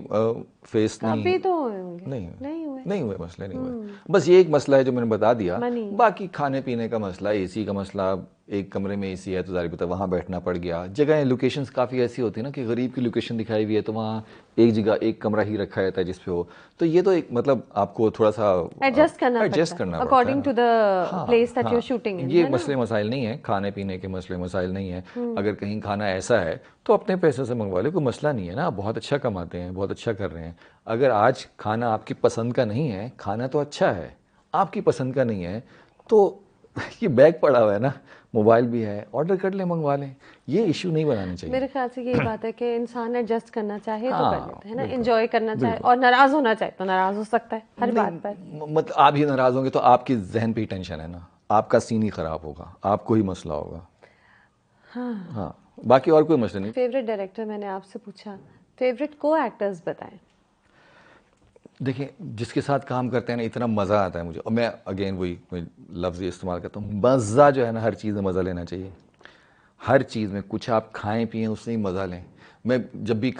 फेस नहीं कभी तो हुए होंगे? नहीं हुए। नहीं हुए, मसले नहीं हुए। बस ये एक मसला है जो मैंने बता दिया, मनी। बाकी खाने पीने का मसला, एसी का मसला, एक कमरे में एसी है तो जाहिर पता वहाँ बैठना पड़ गया। जगह लोकेशंस काफ़ी ऐसी होती है ना कि गरीब की लोकेशन दिखाई हुई है तो वहाँ एक जगह एक कमरा ही रखा जाता है जिस पे हो, तो ये तो एक मतलब आपको थोड़ा सा एडजस्ट करना पड़ता है according to the place that you are हाँ, शूटिंग इन। ये मसले मसाइल नहीं है, खाने पीने के मसले मसाइल नहीं है। अगर कहीं खाना ऐसा है तो अपने पैसे से मंगवा लो, कोई मसला नहीं है ना, आप बहुत अच्छा कमाते हैं, बहुत अच्छा कर रहे हैं। अगर आज खाना आपकी पसंद का नहीं है, खाना तो अच्छा है, आपकी पसंद का नहीं है तो ये बैग पड़ा हुआ है ना, मोबाइल भी है, ऑर्डर कर लें, मंगवा लें, ये इशू नहीं बनाना चाहिए। मेरे ख्याल से यही बात है कि इंसान एडजस्ट करना चाहे तो कर लेता है ना, बिल्कुल, एंजॉय करना चाहे और नाराज होना चाहे तो नाराज हो सकता है हर बात पर। मतलब आप ही नाराज होंगे तो आपकी जहन पे ही टेंशन है ना, आपका सीन ही खराब होगा, आपको ही मसला होगा। हाँ, बाकी और कोई मसला नहीं। फेवरेट डायरेक्टर मैंने आपसे पूछा, फेवरेट को एक्टर्स बताएं। देखिए, जिसके साथ काम करते हैं ना इतना मज़ा आता है मुझे, और मैं अगेन वही लफ्ज़ इस्तेमाल करता हूँ, मज़ा जो है ना, हर चीज़ में मज़ा लेना चाहिए। हर चीज़ में कुछ आप खाएं पिएं उससे ही मज़ा लें। मैं जब भी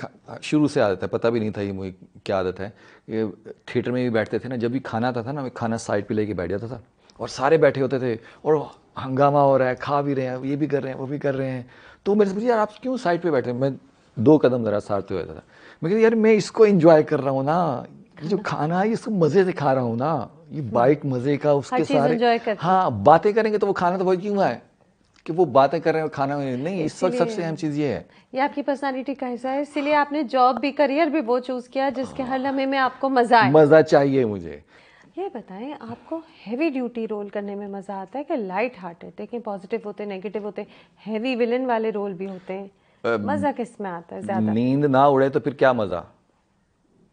शुरू से आदत है, पता भी नहीं था ये मुझे क्या आदत है, ये थिएटर में भी बैठते थे ना, जब भी खाना आता था ना, मैं खाना साइड पे लेके बैठ जाता था और सारे बैठे होते थे और हंगामा हो रहा है, खा भी रहे हैं, ये भी कर रहे हैं, वो भी कर रहे हैं, तो मेरे से पूछा यार आप क्यों साइड पे बैठे हैं? मैं 2 कदम ज़रा सारते हुए था, मैं कहता यार मैं इसको एंजॉय कर रहा हूँ ना, ये जो खाना है इसको मज़े से खा रहा हूँ ना, ये बाइट मज़े का, उसके सारे हाँ बातें करेंगे तो वो खाना तो बहुत क्यों है कि वो बातें कर रहे हैं खाना नहीं, इस वक्त सबसे अहम चीज़ ये है। ये आपकी पर्सनालिटी का हिस्सा है, इसीलिए आपने जॉब भी, करियर भी वो चूज़ किया जिसके हर लम्हे में आपको मज़ा आए। मज़ा चाहिए मुझे। ये बताएं, आपको हैवी ड्यूटी रोल करने में मज़ा आता है कि लाइट हार्टेड? देखें, पॉजिटिव होते, नेगेटिव होते, हैवी विलन वाले रोल भी होते हैं, मज़ा किस में आता है ज़्यादा? नींद ना उड़े तो फिर क्या मज़ा,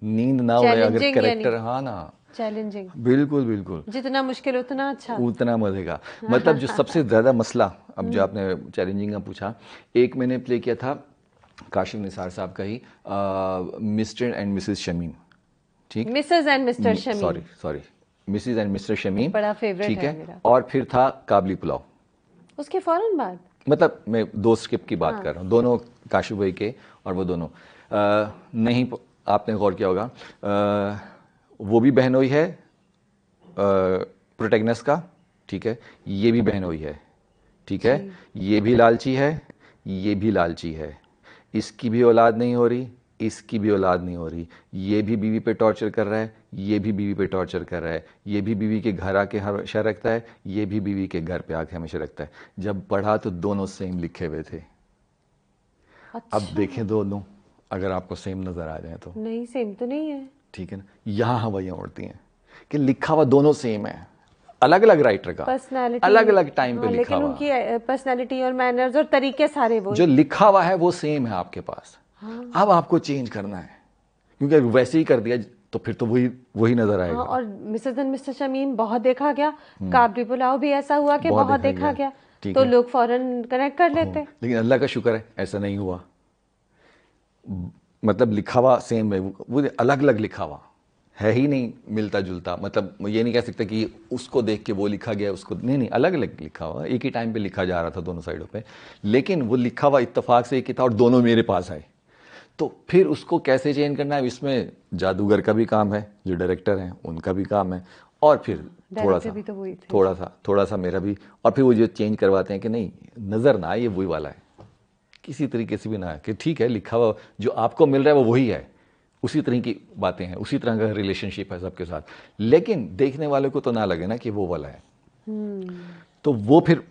नींद ना उड़े अगर कैरेक्टर, हाँ ना, चैलेंजिंग, बिल्कुल बिल्कुल, जितना मुश्किल उतना अच्छा, उतना मज़े का। मतलब जो सबसे ज़्यादा मसला, अब जो आपने चैलेंजिंग का पूछा, एक मैंने प्ले किया था काशिफ निसार साहब का ही, मिस्टर एंड मिसेस शमीम, ठीक, Mrs and mister Shamim, sorry Mrs and mister Shamim, बड़ा फेवरेट ठीक है मेरा। और फिर था काबली पुलाव, उसके फौरन बाद, मतलब मैं 2 स्क्रिप्ट की बात कर रहा हूँ, दोनों काशिफ भाई के, और वो दोनों नहीं, आपने गौर किया होगा, वो भी बहनोई है प्रोटैगनिस्ट का, ठीक है, ये भी बहनोई है, ठीक है, ये भी लालची है, ये भी लालची है, इसकी भी औलाद नहीं हो रही, इसकी भी औलाद नहीं हो रही, ये भी बीवी पे टॉर्चर कर रहा है, ये भी बीवी पे टॉर्चर कर रहा है, ये भी बीवी के घर आके हमेशा रखता है, ये भी बीवी के घर पे आके हमेशा रखता है। जब पढ़ा तो दोनों सेम लिखे हुए थे। अच्छा। अब देखें दोनों, अगर आपको सेम नजर आ जाए तो नहीं, सेम तो नहीं है, ठीक है ना, यहाँ हवाइयाँ उड़ती हैं कि लिखा हुआ दोनों सेम है, अलग अलग राइटर का, पर्सनालिटी अलग अलग टाइम पे लिखा लेकिन हुआ, उनकी पर्सनालिटी और मैनर्स और तरीके सारे वो जो लिखा हुआ है वो सेम है आपके पास। अब आपको चेंज करना है, क्योंकि अगर वैसे ही कर दिया तो फिर तो वही नजर आएगा। और मिसेस एंड मिस्टर शमीम बहुत देखा गया, काबली पुलाव भी ऐसा हुआ कि बहुत देखा गया, तो लोग फौरन कनेक्ट कर लेते। लेकिन अल्लाह का शुक्र है ऐसा नहीं हुआ, मतलब लिखा हुआ सेम है, वो अलग अलग लिखा हुआ है ही नहीं, मिलता जुलता, मतलब ये नहीं कह सकते कि उसको देख के वो लिखा गया, उसको नहीं, अलग अलग लिखा हुआ, एक ही टाइम पे लिखा जा रहा था दोनों साइडों पे, लेकिन वो लिखा हुआ इत्तेफाक से एक ही था और दोनों मेरे पास आए। तो फिर उसको कैसे चेंज करना है, इसमें जादूगर का भी काम है, जो डायरेक्टर हैं उनका भी काम है, और फिर थोड़ा सा मेरा भी, और फिर वो जो चेंज करवाते हैं कि नहीं नज़र ना आए ये वही वाला है, किसी तरीके से भी ना है कि ठीक है लिखा हुआ जो आपको मिल रहा है वो वही है, उसी तरह की बातें हैं, उसी तरह का रिलेशनशिप है सबके साथ, लेकिन देखने वाले को तो ना लगे ना कि वो वाला है। तो वो फिर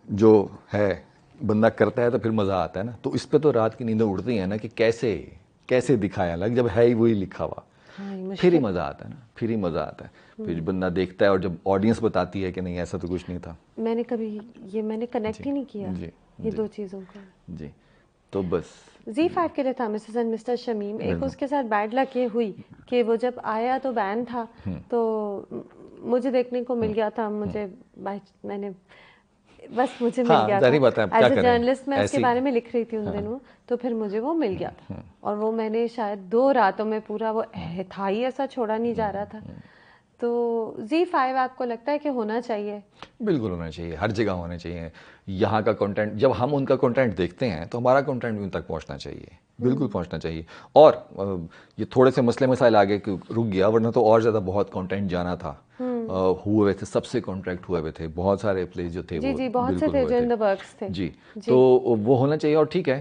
जो है बंदा करता है तो फिर मज़ा आता है ना, तो इस पे तो रात की नींदें उड़ती हैं ना कि कैसे कैसे दिखाया अलग, जब है ही वही लिखा हुआ, फिर ही मज़ा आता है ना, फिर ही मज़ा आता है, फिर बंदा देखता है और जब ऑडियंस बताती है कि नहीं ऐसा तो कुछ नहीं था। मैंने कनेक्ट ही नहीं किया ये 2 चीज़ों को। जी, तो बस Z5 के लिए था मिसेस एंड मिस्टर शमीम। एक उसके साथ बैड लक ये हुई कि वो जब आया तो बैन था, तो मुझे देखने को मिल गया था। मैंने बस मुझे मिल हाँ, गया जाहिर था बात है, अब क्या एज ए करें जर्नलिस्ट। मैं उसके ऐसी। बारे में लिख रही थी उन दिनों, तो फिर मुझे वो मिल गया था और वो मैंने शायद 2 रातों में पूरा वो था ही ऐसा, छोड़ा नहीं जा रहा था। तो Z5 आपको लगता है कि होना चाहिए? बिल्कुल होना चाहिए, हर जगह होना चाहिए। यहाँ का कंटेंट, जब हम उनका कंटेंट देखते हैं तो हमारा कंटेंट भी उन तक पहुँचना चाहिए, बिल्कुल पहुँचना चाहिए। और ये थोड़े से मसले मसाइल आगे रुक गया, वरना तो और ज़्यादा बहुत कंटेंट जाना था। हुए हुए थे, सबसे कॉन्ट्रैक्ट हुए हुए थे, बहुत सारे प्लेस जो थे जी वो जी, बहुत से बिल्कुल थे हुए जो थे। इन द वर्क्स थे। जी, तो वो होना चाहिए। और ठीक है,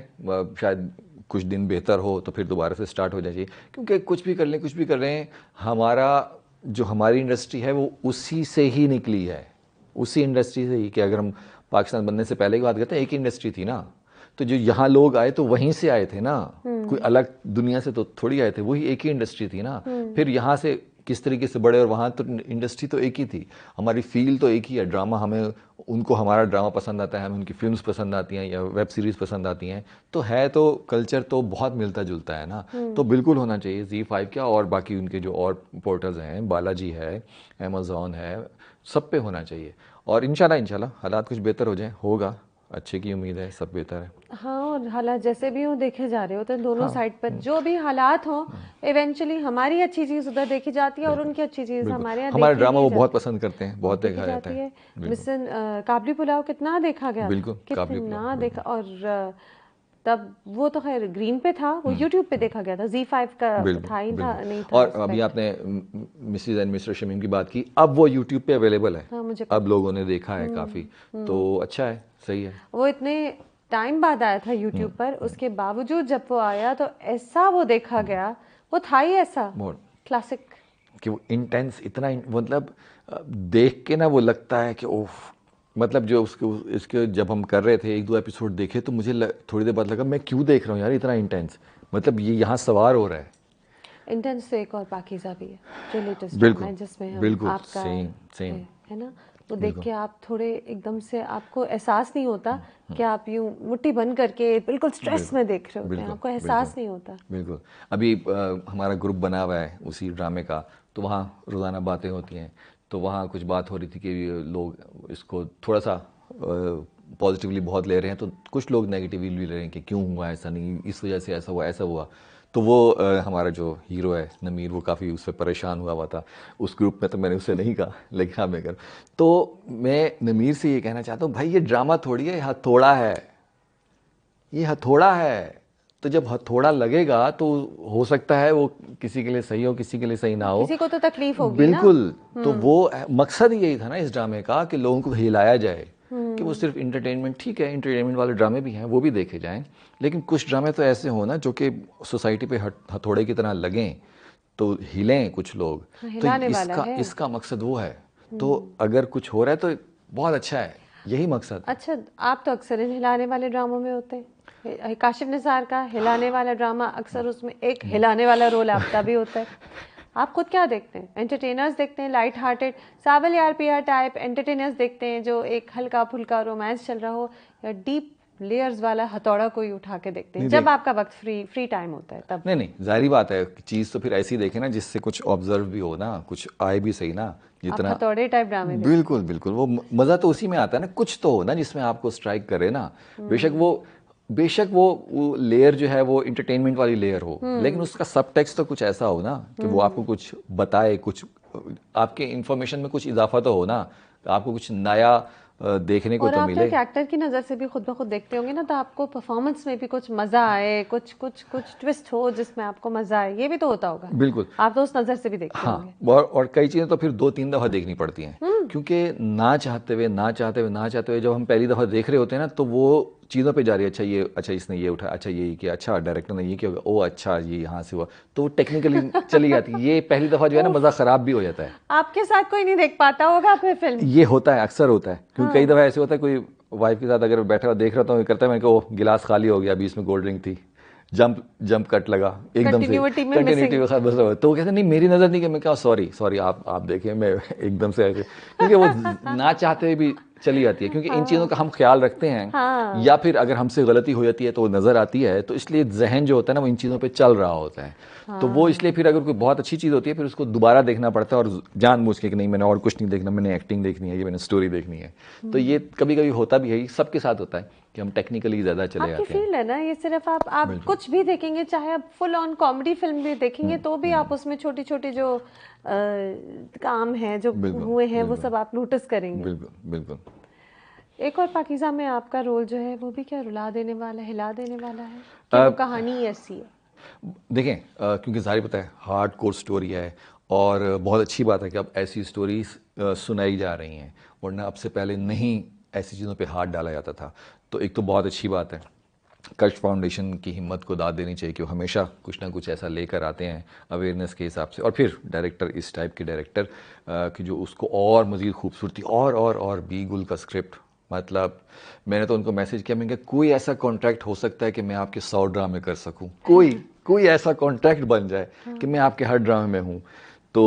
शायद कुछ दिन बेहतर हो तो फिर दोबारा से स्टार्ट हो जाना चाहिए, क्योंकि कुछ भी कर लें, कुछ भी कर रहे हैं, हमारा जो हमारी इंडस्ट्री है वो उसी से ही निकली है, उसी इंडस्ट्री से ही। कि अगर हम पाकिस्तान बनने से पहले की बात करते हैं, एक ही इंडस्ट्री थी ना, तो जो यहाँ लोग आए तो वहीं से आए थे ना, कोई अलग दुनिया से तो थोड़ी आए थे, वही एक ही इंडस्ट्री थी ना। फिर यहाँ से किस तरीके से बढ़े, और वहाँ तो इंडस्ट्री तो एक ही थी, हमारी फील्ड तो एक ही है। ड्रामा, हमें उनको हमारा ड्रामा पसंद आता है, हमें उनकी फिल्म्स पसंद आती हैं या वेब सीरीज़ पसंद आती हैं, तो है तो कल्चर तो बहुत मिलता जुलता है ना। तो बिल्कुल होना चाहिए Z5 क्या, और बाकी उनके जो और पोर्टल्स हैं, बालाजी है, अमेज़ॉन है, सब पे होना चाहिए। और इंशाल्लाह हालात कुछ बेहतर हो जाए, होगा, अच्छे की उम्मीद है, सब बेहतर है। हाँ, और हालात जैसे भी हो देखे जा रहे हो तो दोनों साइड पर जो भी हालात हो, इवेंचुअली हमारी अच्छी चीज़ उधर देखी जाती है और उनकी अच्छी चीज़ बिल्कुल, हमारे यहाँ हमारा देखी ड्रामा भी वो बहुत जाती पसंद करते हैं, है, बहुत देखी देखा जाता जाती है। है। बिल्कुल मिसन काबली पुलाव कितना देखा गया था, बिल्कुल, काबली पुलाव, कितना देखा। बिल्कुल और तब वो तो खैर ग्रीन पे था, वो यूट्यूब पे देखा गया था। Z5 का बिल्कुल था ही था, बिल्कुल। नहीं था और उस अभी पे। आपने मिसेज एंड मिस्टर शमीम की बात की, अब वो यूट्यूब पे अवेलेबल है, हाँ, मुझे अब पता। लोगों ने देखा है काफ़ी, तो अच्छा है, सही है। वो इतने टाइम बाद आया था यूट्यूब पर, उसके बावजूद जब वो आया तो ऐसा वो देखा गया, वो था ही ऐसा बहुत क्लासिक। कि वो इंटेंस, इतना मतलब देख के ना वो लगता है कि ओह, मतलब जो उसके इसके जब हम कर रहे थे 1-2 एपिसोड देखे, तो मुझे थोड़ी देर बाद लगा मैं क्यों देख रहा हूँ यार इतना इंटेंस, मतलब ये यहाँ सवार हो रहा है। इंटेंस से एक और पाकीज़ा भी है जो लेटेस्ट ड्रामा बिल्कुल है, जिसमें हम बिल्कुल, आपका सेम है ना। वो देख बिल्कुल के आप थोड़े एकदम से, आपको एहसास नहीं होता कि आप यूं मुट्ठी बंद करके बिल्कुल स्ट्रेस बिल्कुल में देख रहे होते हैं, बिल्कुल आपको बिल्कुल एहसास नहीं होता। बिल्कुल। अभी हमारा ग्रुप बना हुआ है उसी ड्रामे का, तो वहाँ रोज़ाना बातें होती हैं, तो वहाँ कुछ बात हो रही थी कि लोग इसको थोड़ा सा पॉजिटिवली बहुत ले रहे हैं, तो कुछ लोग नेगेटिवली ले रहे हैं कि क्यों हुआ ऐसा, नहीं इस वजह से ऐसा हुआ, ऐसा हुआ। तो वो हमारा जो हीरो है नमीर, वो काफ़ी उससे परेशान हुआ था उस ग्रुप में, तो मैंने उससे नहीं कहा, लेकिन हाँ मैं कर, तो मैं नमीर से ये कहना चाहता हूँ, भाई ये ड्रामा थोड़ी है, हथौड़ा है, ये हथौड़ा है। तो जब हथौड़ा लगेगा तो हो सकता है वो किसी के लिए सही हो, किसी के लिए सही ना हो, किसी को तो तकलीफ होगी ना। बिल्कुल। तो वो मकसद ही यही था ना इस ड्रामे का, कि लोगों को हिलाया जाए, कि वो सिर्फ इंटरटेनमेंट, ठीक है इंटरटेनमेंट वाले ड्रामे भी हैं, वो भी देखे जाएं, लेकिन कुछ ड्रामे तो ऐसे हो ना जो कि सोसाइटी पे हथौड़े की तरह लगें, तो हिलें कुछ लोग। हाँ, तो हिलाने वाला इसका है। इसका मकसद वो है। तो अगर कुछ हो रहा है तो बहुत अच्छा है, यही मकसद है। अच्छा, आप तो अक्सर इन हिलाने वाले ड्रामों में होते हैं। काशिफ निसार का हिलाने वाला ड्रामा, अक्सर उसमें एक हिलाने वाला रोल आपका भी होता है। आप खुद क्या देखते हैं? एंटरटेनर्स देखते हैं, लाइट हार्टेड सावल यार पिया टाइप एंटरटेनर्स देखते हैं जो एक हल्का फुल्का रोमांस चल रहा हो, या डीप लेयर्स वाला हथौड़ा कोई उठा के देखते हैं नहीं, जब आपका वक्त फ्री टाइम होता है तब? नहीं, जाहिर बात है, चीज़ तो फिर ऐसी देखे ना जिससे कुछ ऑब्जर्व भी हो ना, कुछ आए भी सही ना, आप जितना। हथौड़े टाइप ड्रामे देखते बिल्कुल बिल्कुल, वो मज़ा तो उसी में आता है ना, कुछ तो हो ना जिसमें आपको स्ट्राइक करे ना। बेशक वो लेयर जो है वो इंटरटेनमेंट वाली लेयर हो, लेकिन उसका सब टेक्स्ट तो कुछ ऐसा हो ना कि वो आपको कुछ बताए, कुछ आपके इंफॉर्मेशन में कुछ इजाफा तो हो ना, आपको कुछ नया देखने को और तो आप तो मिले। एक एक्टर की नज़र से भी खुद ब खुद देखते होंगे ना, तो आपको परफॉर्मेंस में भी कुछ मज़ा आए, कुछ कुछ कुछ ट्विस्ट हो जिसमें आपको मज़ा आए, ये भी तो होता होगा। बिल्कुल। आप तो उस नज़र से भी देखते होंगे। हाँ, और कई चीज़ें तो फिर 2-3 दफ़ा देखनी पड़ती हैं, क्योंकि ना चाहते हुए जब हम पहली दफ़ा देख रहे होते हैं ना, तो वो चीज़ों पे जा रही है, अच्छा इसने ये उठाया, अच्छा ये किया, अच्छा डायरेक्टर ने ये किया होगा, ओ अच्छा ये यहाँ से हुआ, तो टेक्निकली चली जाती है। ये पहली दफ़ा जो है ना, मज़ा ख़राब भी हो जाता है। आपके साथ कोई नहीं देख पाता होगा फिर फिल्म। ये होता है, अक्सर होता है, क्योंकि कई दफ़ा ऐसे होता है, कोई वाइफ के साथ अगर बैठा हुआ देख रहा था, करता है, मैंने कहा ओह गिलास खाली हो गया, अभी इसमें कोल्ड ड्रिंक थी, जंप कट लगा एकदम से, कंटिन्यूटी में कंटिन्यूटी मिसिंग। में बस रहा। तो वो कहते नहीं मेरी नज़र नहीं, कि मैं कहा सॉरी आप देखें, मैं एकदम से ऐसे, क्योंकि वो ना चाहते हुए भी चली जाती है, क्योंकि इन चीज़ों का हम ख्याल रखते हैं। हाँ। या फिर अगर हमसे गलती हो जाती है तो वो नज़र आती है, तो इसलिए जहन जो होता है ना वो इन चीज़ों पे चल रहा होता है। तो वो इसलिए फिर अगर कोई बहुत अच्छी चीज़ होती है फिर उसको दोबारा देखना पड़ता है, और जानबूझ के कि नहीं मैंने और कुछ नहीं देखना, मैंने एक्टिंग देखनी है, ये मैंने स्टोरी देखनी है। तो ये कभी कभी होता भी है, ये सबके साथ होता है कि हम टेक्निकली ज़्यादा चले आपकी जाते हैं। फील्ड है ना ये, सिर्फ आप कुछ भी देखेंगे, चाहे आप फुल ऑन कॉमेडी फिल्म भी देखेंगे तो भी आप उसमें छोटी छोटी जो काम है जो हुए हैं वो सब आप नोटिस करेंगे। बिल्कुल बिल्कुल। एक और पाकीज़ा में आपका रोल जो है वो भी क्या रुला देने वाला है, हिला देने वाला है, कि वो कहानी ही ऐसी है? देखें, क्योंकि ज़ाहिर पता है हार्ड कोर स्टोरी है, और बहुत अच्छी बात है कि अब ऐसी स्टोरीज सुनाई जा रही हैं, वरना अब से पहले नहीं ऐसी चीज़ों पे हाथ डाला जाता था। तो एक तो बहुत अच्छी बात है, कश फाउंडेशन की हिम्मत को दाद देनी चाहिए कि वो हमेशा कुछ ना कुछ ऐसा लेकर आते हैं अवेयरनेस के हिसाब से। और फिर डायरेक्टर, इस टाइप के डायरेक्टर कि जो उसको और मज़ीद खूबसूरती और बी गुल का स्क्रिप्ट, मतलब मैंने तो उनको मैसेज किया, मैंने कहा कोई ऐसा कॉन्ट्रैक्ट हो सकता है कि मैं आपके 100 ड्रामे कर सकूं, कोई ऐसा कॉन्ट्रैक्ट बन जाए कि मैं आपके हर ड्रामे में हूं। तो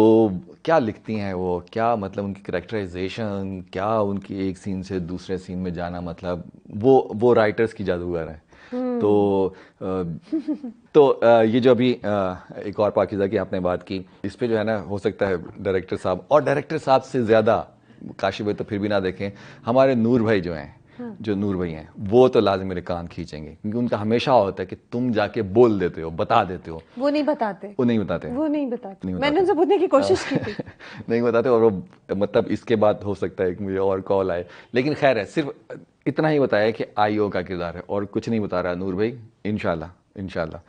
क्या लिखती हैं वो, क्या मतलब उनकी करेक्टराइजेशन, क्या उनकी एक सीन से दूसरे सीन में जाना, मतलब वो राइटर्स की जादूगर हैं। ये जो अभी एक और पाकीज़ा की आपने बात की, इस पे जो है ना हो सकता है डायरेक्टर साहब, और डायरेक्टर साहब से ज़्यादा काशिफ भाई तो फिर भी ना देखें, हमारे नूर भाई जो हैं, जो नूर भाई हैं वो तो लाजिम मेरे कान खींचेंगे, क्योंकि उनका हमेशा होता है कि तुम जाके बोल देते हो, बता देते हो। वो नहीं बताते, मैंने उनसे पूछने की कोशिश की थी। नहीं बताते, और वो मतलब इसके बाद हो सकता है कि मुझे और कॉल आए, लेकिन खैर है, सिर्फ इतना ही बताया कि आईओ का किरदार है, और कुछ नहीं बता रहा नूर भाई, इंशाल्लाह।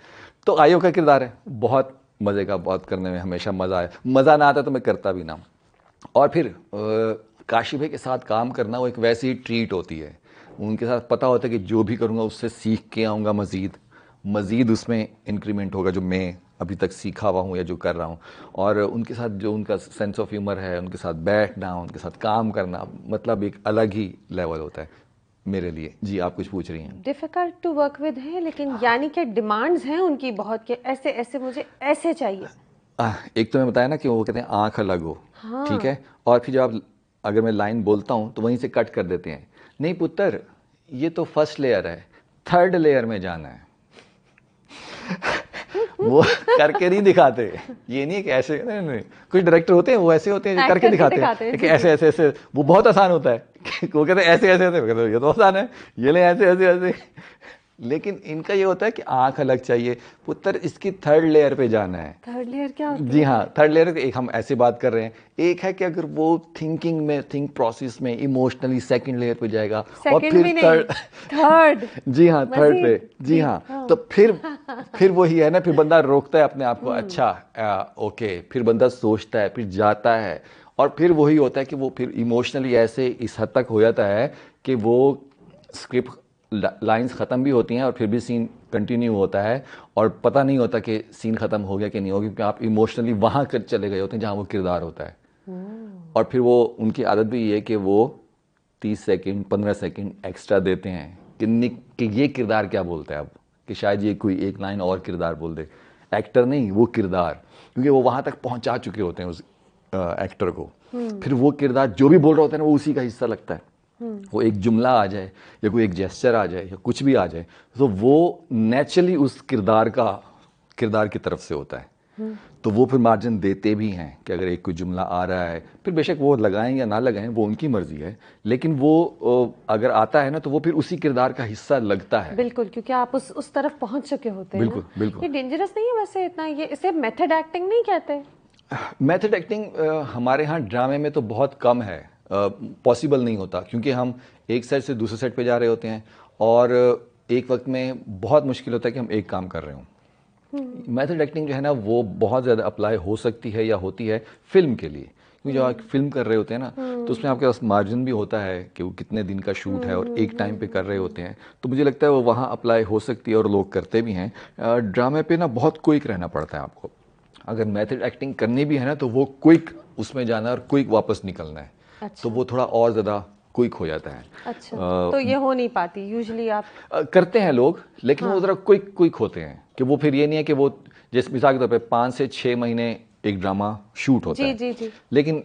तो आईओ का किरदार है, बहुत मज़े का, बहुत करने में हमेशा मज़ा आया, मज़ा ना आता तो मैं करता भी ना। और फिर काशिफ भाई के साथ काम करना वो एक वैसी ही ट्रीट होती है, उनके साथ पता होता है कि जो भी करूँगा उससे सीख के आऊँगा, मज़ीद उसमें इंक्रीमेंट होगा जो मैं अभी तक सीखा हुआ हूँ या जो कर रहा हूँ। और उनके साथ जो उनका सेंस ऑफ ह्यूमर है, उनके साथ बैठना, उनके साथ काम करना, मतलब एक अलग ही लेवल होता है मेरे लिए। जी, आप कुछ पूछ रही हैं? डिफिकल्ट टू वर्क विद है, लेकिन यानी कि डिमांड्स हैं उनकी बहुत, कि ऐसे ऐसे मुझे ऐसे चाहिए। एक तो मैं बताया ना कि वो कहते हैं आँख अलग हो, हाँ। ठीक है, और फिर जब अगर मैं लाइन बोलता हूँ तो वहीं से कट कर देते हैं, नहीं पुत्र ये तो फर्स्ट लेयर है, 3rd लेयर में जाना है। वो करके नहीं दिखाते, ये नहीं है कि ऐसे, नहीं, कुछ डायरेक्टर होते हैं वो ऐसे होते हैं जो करके दिखाते हैं कि ऐसे ऐसे ऐसे, वो बहुत आसान होता है। वो कहते हैं ऐसे ऐसे ऐसे, कहते हैं ये तो आसान है, ये ले ऐसे ऐसे ऐसे। लेकिन इनका ये होता है कि आंख अलग चाहिए, पुत्र इसकी 3rd लेयर पे जाना है। 3rd लेयर क्या होती है? जी हाँ, 3rd लेयर, एक हम ऐसे बात कर रहे हैं, एक है कि अगर वो थिंकिंग में, थिंक प्रोसेस में इमोशनली 2nd लेयर पे जाएगा, और फिर 3rd जी हाँ 3rd पे, जी हाँ। तो फिर वही है ना, फिर बंदा रोकता है अपने आप को, अच्छा ओके, फिर बंदा सोचता है, फिर जाता है, और फिर वही होता है कि वो फिर इमोशनली ऐसे इस हद तक हो जाता है कि वो स्क्रिप्ट लाइंस ख़त्म भी होती हैं और फिर भी सीन कंटिन्यू होता है, और पता नहीं होता कि सीन ख़त्म हो गया कि नहीं हो गया, क्योंकि आप इमोशनली वहाँ कर चले गए होते हैं जहाँ वो किरदार होता है। और फिर वो उनकी आदत भी ये है कि वो 30 सेकंड 15 सेकंड एक्स्ट्रा देते हैं कि ये किरदार क्या बोलता है अब, कि शायद ये कोई एक लाइन और किरदार बोल दे, एक्टर नहीं वो किरदार, क्योंकि वो वहाँ तक पहुँचा चुके होते हैं उस एक्टर को। फिर वो किरदार जो भी बोल रहा होता है ना वो उसी का हिस्सा लगता है। वो एक जुमला आ जाए या कोई एक जेस्चर आ जाए या कुछ भी आ जाए, तो वो नेचुरली उस किरदार की तरफ से होता है। तो वो फिर मार्जिन देते भी हैं कि अगर एक कोई जुमला आ रहा है, फिर बेशक वो लगाएं या ना लगाएं वो उनकी मर्जी है, लेकिन वो अगर आता है ना तो वो फिर उसी किरदार का हिस्सा लगता है। बिल्कुल, क्योंकि आप उस तरफ पहुंच चुके होते हैं। बिल्कुल बिल्कुल। ये डेंजरस नहीं है वैसे इतना, ये इसे मेथड एक्टिंग नहीं कहते? मेथड एक्टिंग हमारे यहाँ ड्रामे में तो बहुत कम है, पॉसिबल नहीं होता, क्योंकि हम एक सेट से दूसरे सेट पे जा रहे होते हैं, और एक वक्त में बहुत मुश्किल होता है कि हम एक काम कर रहे हों। मेथड एक्टिंग जो है ना वो बहुत ज़्यादा अप्लाई हो सकती है या होती है फिल्म के लिए, क्योंकि जब आप फिल्म कर रहे होते हैं ना तो उसमें आपके पास मार्जिन भी होता है कि वो कितने दिन का शूट है और एक टाइम पे कर रहे होते हैं, तो मुझे लगता है वो वहाँ अप्लाई हो सकती है और लोग करते भी हैं। ड्रामे पे ना बहुत क्विक रहना पड़ता है आपको, अगर मेथड एक्टिंग करनी भी है ना तो वो क्विक उसमें जाना है और क्विक वापस निकलना है। अच्छा। तो वो थोड़ा और ज़्यादा क्विक हो जाता है। अच्छा। तो ये हो नहीं पाती यूजुअली, आप करते हैं लोग, लेकिन वो ज़रा क्विक होते हैं कि वो फिर ये नहीं है कि वो जैसे मिसाल के तौर पे 5 से 6 महीने एक ड्रामा शूट होता है। जी। लेकिन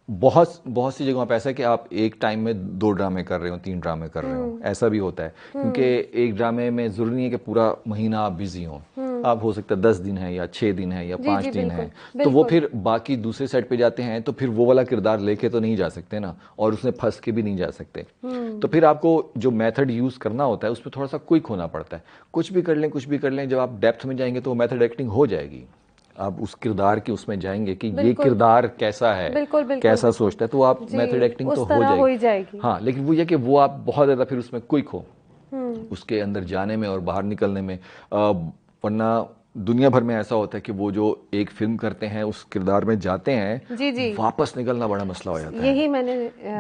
बहुत बहुत सी जगहों पे ऐसा है कि आप एक टाइम में 2 ड्रामे कर रहे हो, 3 ड्रामे कर रहे हो, ऐसा भी होता है, क्योंकि एक ड्रामे में जरूरी नहीं है कि पूरा महीना आप बिजी हो। आप हो सकता है 10 दिन है या 6 दिन है या जी 5 जी दिन है, बिल्कुल तो वो बिल्कुल। फिर बाकी दूसरे सेट पे जाते हैं, तो फिर वो वाला किरदार लेके तो नहीं जा सकते ना, और उसमें फंस के भी नहीं जा सकते। तो फिर आपको जो मेथड यूज करना होता है उसमें थोड़ा सा क्विक होना पड़ता है। कुछ भी कर लें, कुछ भी कर लें, जब आप डेप्थ में जाएंगे तो वो मेथड एक्टिंग हो जाएगी। आप उस किरदार के उसमें जाएंगे कि ये बिल्कुल किरदार कैसा है, बिल्कुल बिल्कुल कैसा बिल्कुल। सोचता है, तो आप जी, मेथड एक्टिंग तो उस हो तरह हो जाएगी। ही जाएगी। हाँ, लेकिन वो ये कि वो आप बहुत ज़्यादा फिर उसमें क्विक हो उसके अंदर जाने में और बाहर निकलने में। वरना दुनिया भर में ऐसा होता है कि वो जो एक फिल्म करते हैं उस किरदार में जाते हैं, जी जी, वापस निकलना बड़ा मसला हो जाता है। यही मैंने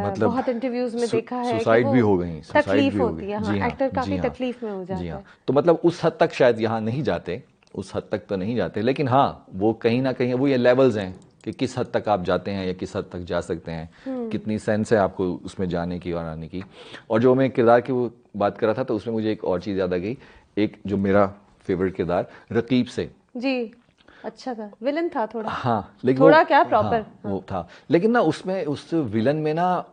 मतलब बहुत इंटरव्यूज में देखा है कि सुसाइड वो भी हो गई, सुसाइड तकलीफ भी हो गई। होती है। हाँ, जी हाँ, एक्टर जी काफी हाँ, तकलीफ में हो जी जाता हाँ। है। तो मतलब उस हद तक शायद यहाँ नहीं जाते, उस हद तक तो नहीं जाते, लेकिन हाँ वो कहीं ना कहीं वो ये लेवल्स हैं कि किस हद तक आप जाते हैं या किस हद तक जा सकते हैं, कितनी सेंस है आपको उसमें जाने की और आने की। और जो मैं किरदार की वो बात कर रहा था, तो उसमें मुझे एक और चीज़ याद आ गई, एक जो मेरा फेवरेट किरदार रकीब से। जी, अच्छा था, विलन था थोड़ा। हाँ, लेकिन थोड़ा क्या, वो, प्रॉपर। हाँ वो था, लेकिन ना उसमें उस विलन में ना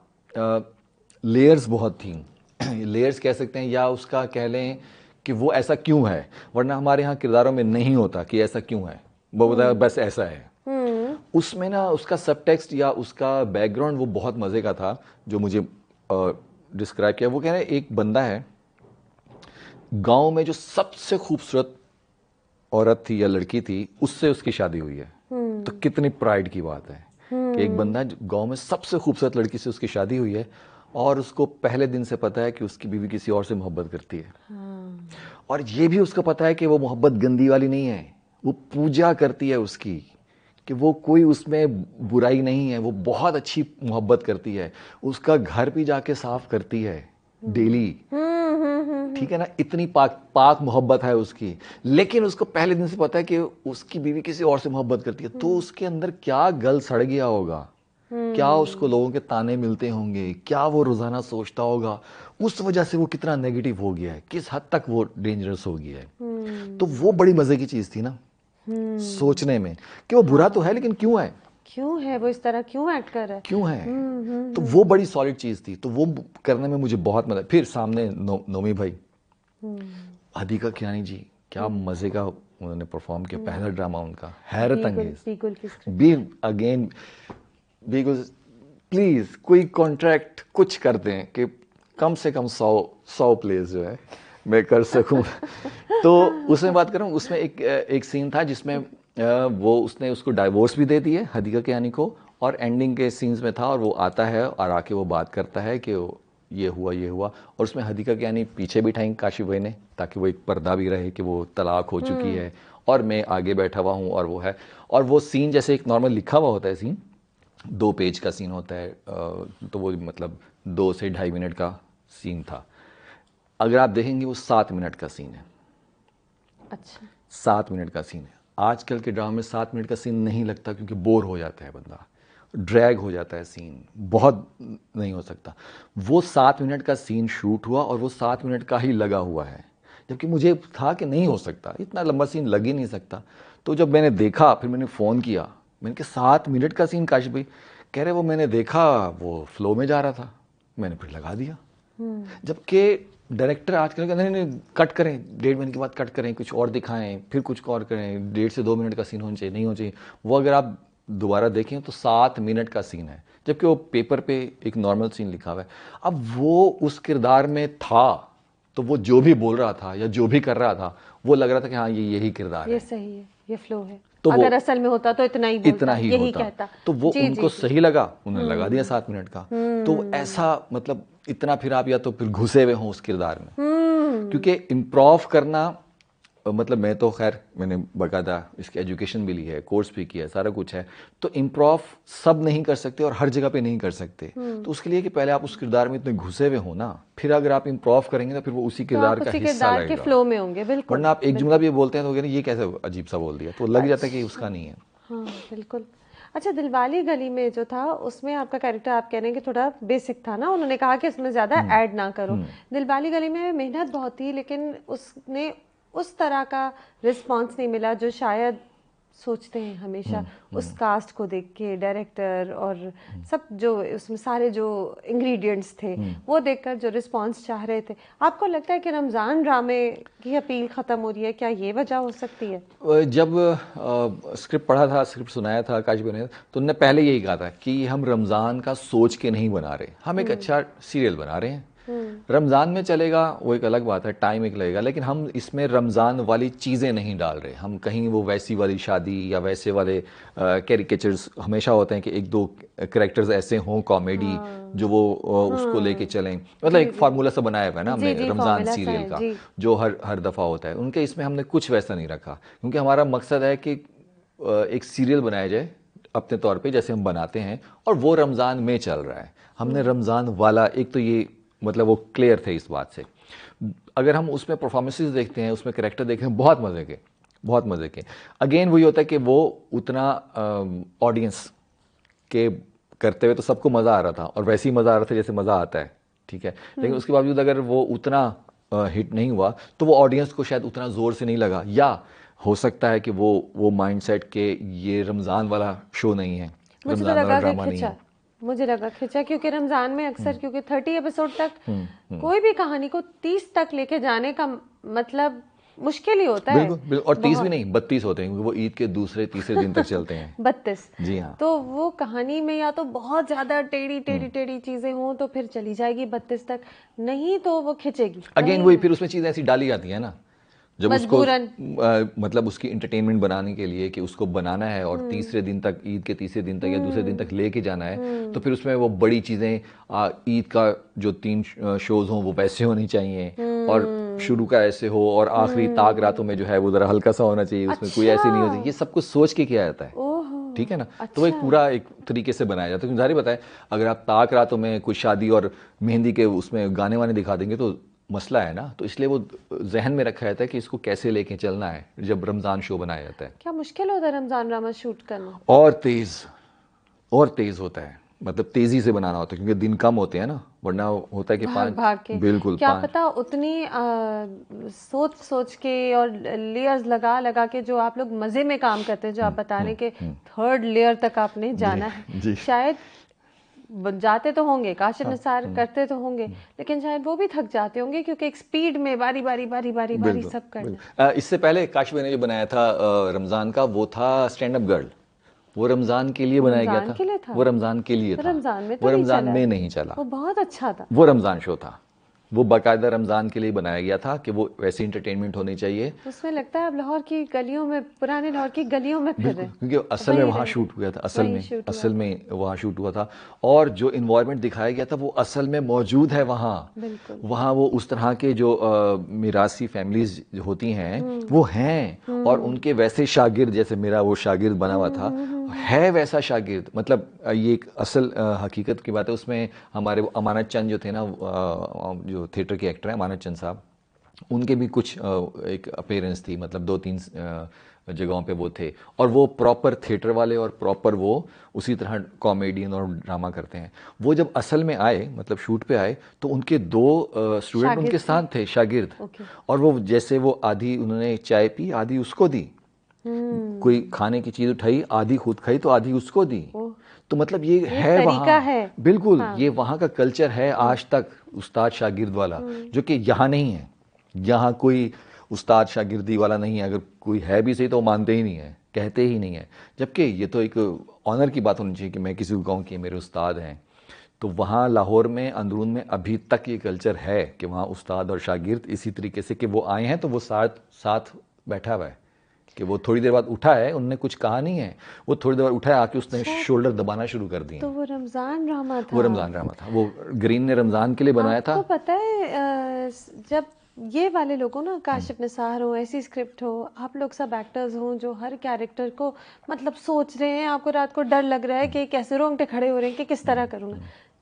लेयर्स बहुत थी। लेयर्स कह सकते हैं, या उसका कह लें कि वो ऐसा क्यों है, वरना हमारे यहाँ किरदारों में नहीं होता कि ऐसा क्यों है, वो बताया बस ऐसा है। उसमें ना उसका सबटेक्स्ट या उसका बैकग्राउंड वो बहुत मज़े का था, जो मुझे डिस्क्राइब किया। वो कह रहे हैं एक बंदा है गांव में जो सबसे खूबसूरत औरत थी या लड़की थी, उससे उसकी शादी हुई है। तो कितनी प्राइड की बात है कि एक बंदा गांव में सबसे खूबसूरत लड़की से उसकी शादी हुई है, और उसको पहले दिन से पता है कि उसकी बीवी किसी और से मोहब्बत करती है। और ये भी उसको पता है कि वो मोहब्बत गंदी वाली नहीं है, वो पूजा करती है उसकी, कि वो कोई उसमें बुराई नहीं है, वो बहुत अच्छी मोहब्बत करती है, उसका घर भी जाके साफ करती है डेली। ठीक है ना, इतनी पाक पाक मोहब्बत है उसकी। लेकिन उसको पहले दिन से पता है कि उसकी बीवी किसी और से मोहब्बत करती है, तो उसके अंदर क्या गल सड़ गया होगा, क्या उसको लोगों के ताने मिलते होंगे, क्या वो रोजाना सोचता होगा, उस वजह से वो कितना नेगेटिव हो गया है, किस हद तक वो डेंजरस हो गया है। तो वो बड़ी मजे की चीज थी ना, सोचने में कि वो बुरा तो है, लेकिन क्यों है, क्यों है वो इस तरह, क्यों एक्ट कर रहा है। क्यों है। तो वो बड़ी सॉलिड चीज थी, तो वो करने में मुझे बहुत मजा। फिर सामने नोमी भाई, हदीका कियानी जी, क्या मजे का उन्होंने परफॉर्म किया, पहला ड्रामा उनका हैरत अंगेज। बीगल की script. Be again because please कोई कॉन्ट्रैक्ट कुछ कर दें कि कम से कम 100 प्लेस जो है मैं कर सकूं। तो उसमें बात करूं, उसमें एक सीन था जिसमें वो उसने उसको डाइवोर्स भी दे दी है हदीका कियानी को, और एंडिंग के सीन्स में था, और वो आता है और आके वो बात करता है कि ये हुआ ये हुआ, और उसमें हदीका कियानी पीछे बिठाई काशिफ भाई ने, ताकि वो एक पर्दा भी रहे कि वो तलाक हो चुकी है और मैं आगे बैठा हुआ हूँ, और वो है। और वो सीन जैसे एक नॉर्मल लिखा हुआ होता है सीन, 2 पेज का सीन होता है, तो वो मतलब 2 से 2.5 मिनट का सीन था। अगर आप देखेंगे वो 7 मिनट का सीन है। अच्छा, 7 मिनट का सीन है। आजकल के ड्रामा में 7 मिनट का सीन नहीं लगता, क्योंकि बोर हो जाता है बंदा, ड्रैग हो जाता है सीन, बहुत नहीं हो सकता। वो 7 मिनट का सीन शूट हुआ और वो 7 मिनट का ही लगा हुआ है, जबकि मुझे था कि नहीं हो सकता, इतना लंबा सीन लग ही नहीं सकता। तो जब मैंने देखा, फिर मैंने फ़ोन किया, मैंने कहा 7 मिनट का सीन काशिफ भाई, कह रहे वो मैंने देखा वो फ्लो में जा रहा था, मैंने फिर लगा दिया। जबकि डायरेक्टर आजकल कहते हैं नहीं कट करें, 1.5 मिनट के बाद कट करें, कुछ और दिखाएं, फिर कुछ और करें, 1.5 से 2 मिनट का सीन होना चाहिए, नहीं होना चाहिए। वो अगर आप दोबारा देखें तो 7 मिनट का सीन है, जबकि वो पेपर पे एक नॉर्मल सीन लिखा हुआ है। अब वो उस किरदार में था, तो वो जो भी बोल रहा था या जो भी कर रहा था, वो लग रहा था कि हाँ ये यही किरदार ये है। सही है, ये फ्लो है। तो वो अगर असल में होता तो इतना ही बोलता, इतना ही यही होता, कहता। तो वो जी उनको जी जी। सही लगा, उन्होंने लगा दिया 7 मिनट का। तो ऐसा मतलब इतना फिर आप या तो फिर घुसे हुए हों उस किरदार में, क्योंकि इम्प्रोव करना, मतलब मैं तो खैर मैंने बाकायदा इसकी एजुकेशन भी ली है, कोर्स भी किया है, सारा कुछ है। तो इम्प्रोव सब नहीं कर सकते और हर जगह पे नहीं कर सकते, तो उसके लिए कि पहले आप उस किरदार में इतने घुसे हुए हो ना, फिर अगर आप इम्प्रोव करेंगे तो फिर वो उसी तो आप किरदार का उसी हिस्सा किरदार के लगेगा। फ्लो में होंगे, बिल्कुल। वरना आप एक जुमला भी बोलते हैं तो कहते हैं ये कैसे अजीब सा बोल दिया, तो लग जाता है कि उसका नहीं है। हाँ बिल्कुल। अच्छा, दिलवाली गली में जो था उसमें आपका कैरेक्टर, आप कह रहे हैं कि थोड़ा बेसिक था ना, उन्होंने कहा कि इसमें ज़्यादा ऐड ना करो। दिलवाली गली में मेहनत बहुत थी, लेकिन उसने उस तरह का रिस्पांस नहीं मिला जो शायद सोचते हैं हमेशा उस कास्ट को देख के, डायरेक्टर और सब जो उसमें सारे जो इंग्रेडिएंट्स थे वो देखकर जो रिस्पांस चाह रहे थे, आपको लगता है कि रमज़ान ड्रामे की अपील ख़त्म हो रही है? क्या ये वजह हो सकती है? जब स्क्रिप्ट पढ़ा था, स्क्रिप्ट सुनाया था आकाश भाई ने, तो उन्होंने पहले यही कहा था कि हम रमज़ान का सोच के नहीं बना रहे, हम एक अच्छा सीरियल बना रहे हैं। रमज़ान में चलेगा वो एक अलग बात है, टाइम एक लगेगा, लेकिन हम इसमें रमज़ान वाली चीज़ें नहीं डाल रहे। हम कहीं वो वैसी वाली शादी या वैसे वाले कैरिकेचर्स हमेशा होते हैं कि एक दो कैरेक्टर्स ऐसे हों कॉमेडी जो वो उसको लेके चलें, मतलब एक फार्मूला सा बनाया हुआ है ना हमने रमज़ान सीरियल का, जो हर दफ़ा होता है। उनके इसमें हमने कुछ वैसा नहीं रखा, क्योंकि हमारा मकसद है कि एक सीरियल बनाया जाए अपने तौर पे जैसे हम बनाते हैं, और वो रमज़ान में चल रहा है। हमने रमज़ान वाला, एक तो ये मतलब वो क्लियर थे इस बात से। अगर हम उसमें परफॉर्मेंसेस देखते हैं, उसमें कैरेक्टर देखते हैं, बहुत मज़े के। अगेन वही होता है कि वो उतना ऑडियंस के करते हुए तो सबको मज़ा आ रहा था, और वैसे ही मज़ा आ रहा था जैसे मज़ा आता है, ठीक है। लेकिन उसके बावजूद अगर वो उतना हिट नहीं हुआ तो वो ऑडियंस को शायद उतना ज़ोर से नहीं लगा, या हो सकता है कि वो माइंडसेट के ये रमज़ान वाला शो नहीं है, रमज़ान वाला ड्रामा नहीं है। मुझे लगा खिंचा, क्योंकि रमज़ान में अक्सर क्योंकि 30 एपिसोड तक कोई भी कहानी को 30 तक लेके जाने का मतलब मुश्किल ही होता है। बिल्कुल, और 30 भी नहीं 32 होते हैं, क्योंकि वो ईद के दूसरे तीसरे दिन तक चलते हैं। 32, जी हाँ। तो वो कहानी में या तो बहुत ज्यादा टेढ़ी चीजें हों तो फिर चली जाएगी 32 तक, नहीं तो वो खिंचेगी। अगेन वही, फिर उसमें चीज़ें ऐसी डाली जाती है ना, जब उसको मजबूरन मतलब उसकी इंटरटेनमेंट बनाने के लिए कि उसको बनाना है और तीसरे दिन तक, ईद के तीसरे दिन तक या दूसरे दिन तक लेके जाना है, तो फिर उसमें वो बड़ी चीज़ें, ईद का जो 3 शोज हों वो वैसे होनी चाहिए, और शुरू का ऐसे हो, और आखिरी ताक रातों में जो है वो ज़रा हल्का सा होना चाहिए, उसमें कोई ऐसे नहीं होती। ये सब कुछ सोच के किया जाता है, ठीक है ना। तो वो एक पूरा एक तरीके से बनाया जाता है, क्योंकि जाहिर बताए अगर आप ताक रातों में कोई शादी और मेहंदी के उसमें गाने वाने दिखा देंगे तो मसला है ना। तो इसलिए वो जहन में रखा जाता है कि इसको कैसे लेके चलना है जब रमज़ान शो बनाया जाता है। क्या मुश्किल होता है रमज़ान ड्रामा शूट करना? और तेज़ होता है, मतलब तेज़ी से बनाना होता है, क्योंकि दिन कम होते हैं ना, वरना होता है कि भाग के, बिल्कुल क्या पता उतनी सोच के और लेयर्स लगा के जो आप लोग मज़े में काम करते हैं, जो आप बता रहे हैं कि 3rd लेयर तक आपने जाना है, शायद जाते तो होंगे, काशिफ निसार करते तो होंगे, लेकिन शायद वो भी थक जाते होंगे, क्योंकि एक स्पीड में बारी सब करना। इससे पहले काशिफ ने जो बनाया था रमज़ान का, वो था स्टैंड अप गर्ल। वो रमज़ान के लिए बनाया गया था, वो रमज़ान के लिए था, वो रमज़ान में नहीं चला, वो बहुत अच्छा था, वो रमज़ान शो था, वो बाकायदा रमज़ान के लिए बनाया गया था कि वो वैसे इंटरटेनमेंट होनी चाहिए। उसमें लगता है अब लाहौर की गलियों में, पुराने लाहौर की गलियों में फिर रहे, क्योंकि असल में वहाँ शूट हुआ था, असल में वहाँ शूट हुआ था, और जो इन्वायरमेंट दिखाया गया था वो असल में मौजूद है वहाँ। वहाँ वो उस तरह के जो मिरासी फैमिलीज होती हैं वो हैं, और उनके वैसे शागिर्द, जैसे मेरा वो शागिर्द बना हुआ था, है वैसा शागिर्द। मतलब ये एक असल हकीकत की बात है। उसमें हमारे अमानत चंद जो थे ना, जो थिएटर के एक्टर हैं अमानत चंद साहब, उनके भी कुछ एक अपीयरेंस थी, मतलब 2-3 जगहों पे वो थे, और वो प्रॉपर थिएटर वाले और प्रॉपर वो उसी तरह कॉमेडियन और ड्रामा करते हैं। वो जब असल में आए, मतलब शूट पे आए, तो उनके 2 स्टूडेंट उनके साथ थे, शागिर्द, और वो जैसे वो आधी उन्होंने चाय पी, आधी उसको दी, कोई खाने की चीज़ उठाई, आधी खुद खाई तो आधी उसको दी। तो मतलब ये है वहाँ है। बिल्कुल ये वहाँ का कल्चर है आज तक, उस्ताद शागिर्द वाला, जो कि यहाँ नहीं है। यहाँ कोई उस्ताद शागिर्दी वाला नहीं है, अगर कोई है भी सही तो वो मानते ही नहीं है, कहते ही नहीं है। जबकि ये तो एक ऑनर की बात होनी चाहिए कि मैं किसी को कहूँ कि मेरे उस्ताद हैं। तो वहाँ लाहौर में, अंदरून में अभी तक ये कल्चर है कि वहाँ उस्ताद और शागिर्द इसी तरीके से कि वो आए हैं तो वो साथ बैठा हुआ है, कि वो थोड़ी देर बाद उठा है, उनने कुछ कहा नहीं है, वो थोड़ी देर बाद उठा है, आके उसने शोल्डर दबाना शुरू कर दिए। तो वो रमज़ान ड्रामा था, वो रमज़ान ड्रामा था, वो ग्रीन ने रमज़ान के लिए बनाया था। आपको पता है जब ये वाले लोगों ना, काशिफ निसार हो, ऐसी स्क्रिप्ट हो, आप लोग सब एक्टर्स हों जो हर कैरेक्टर को मतलब सोच रहे हैं, आपको रात को डर लग रहा है कि कैसे रोंगटे खड़े हो रहे हैं कि किस तरह करूँगा,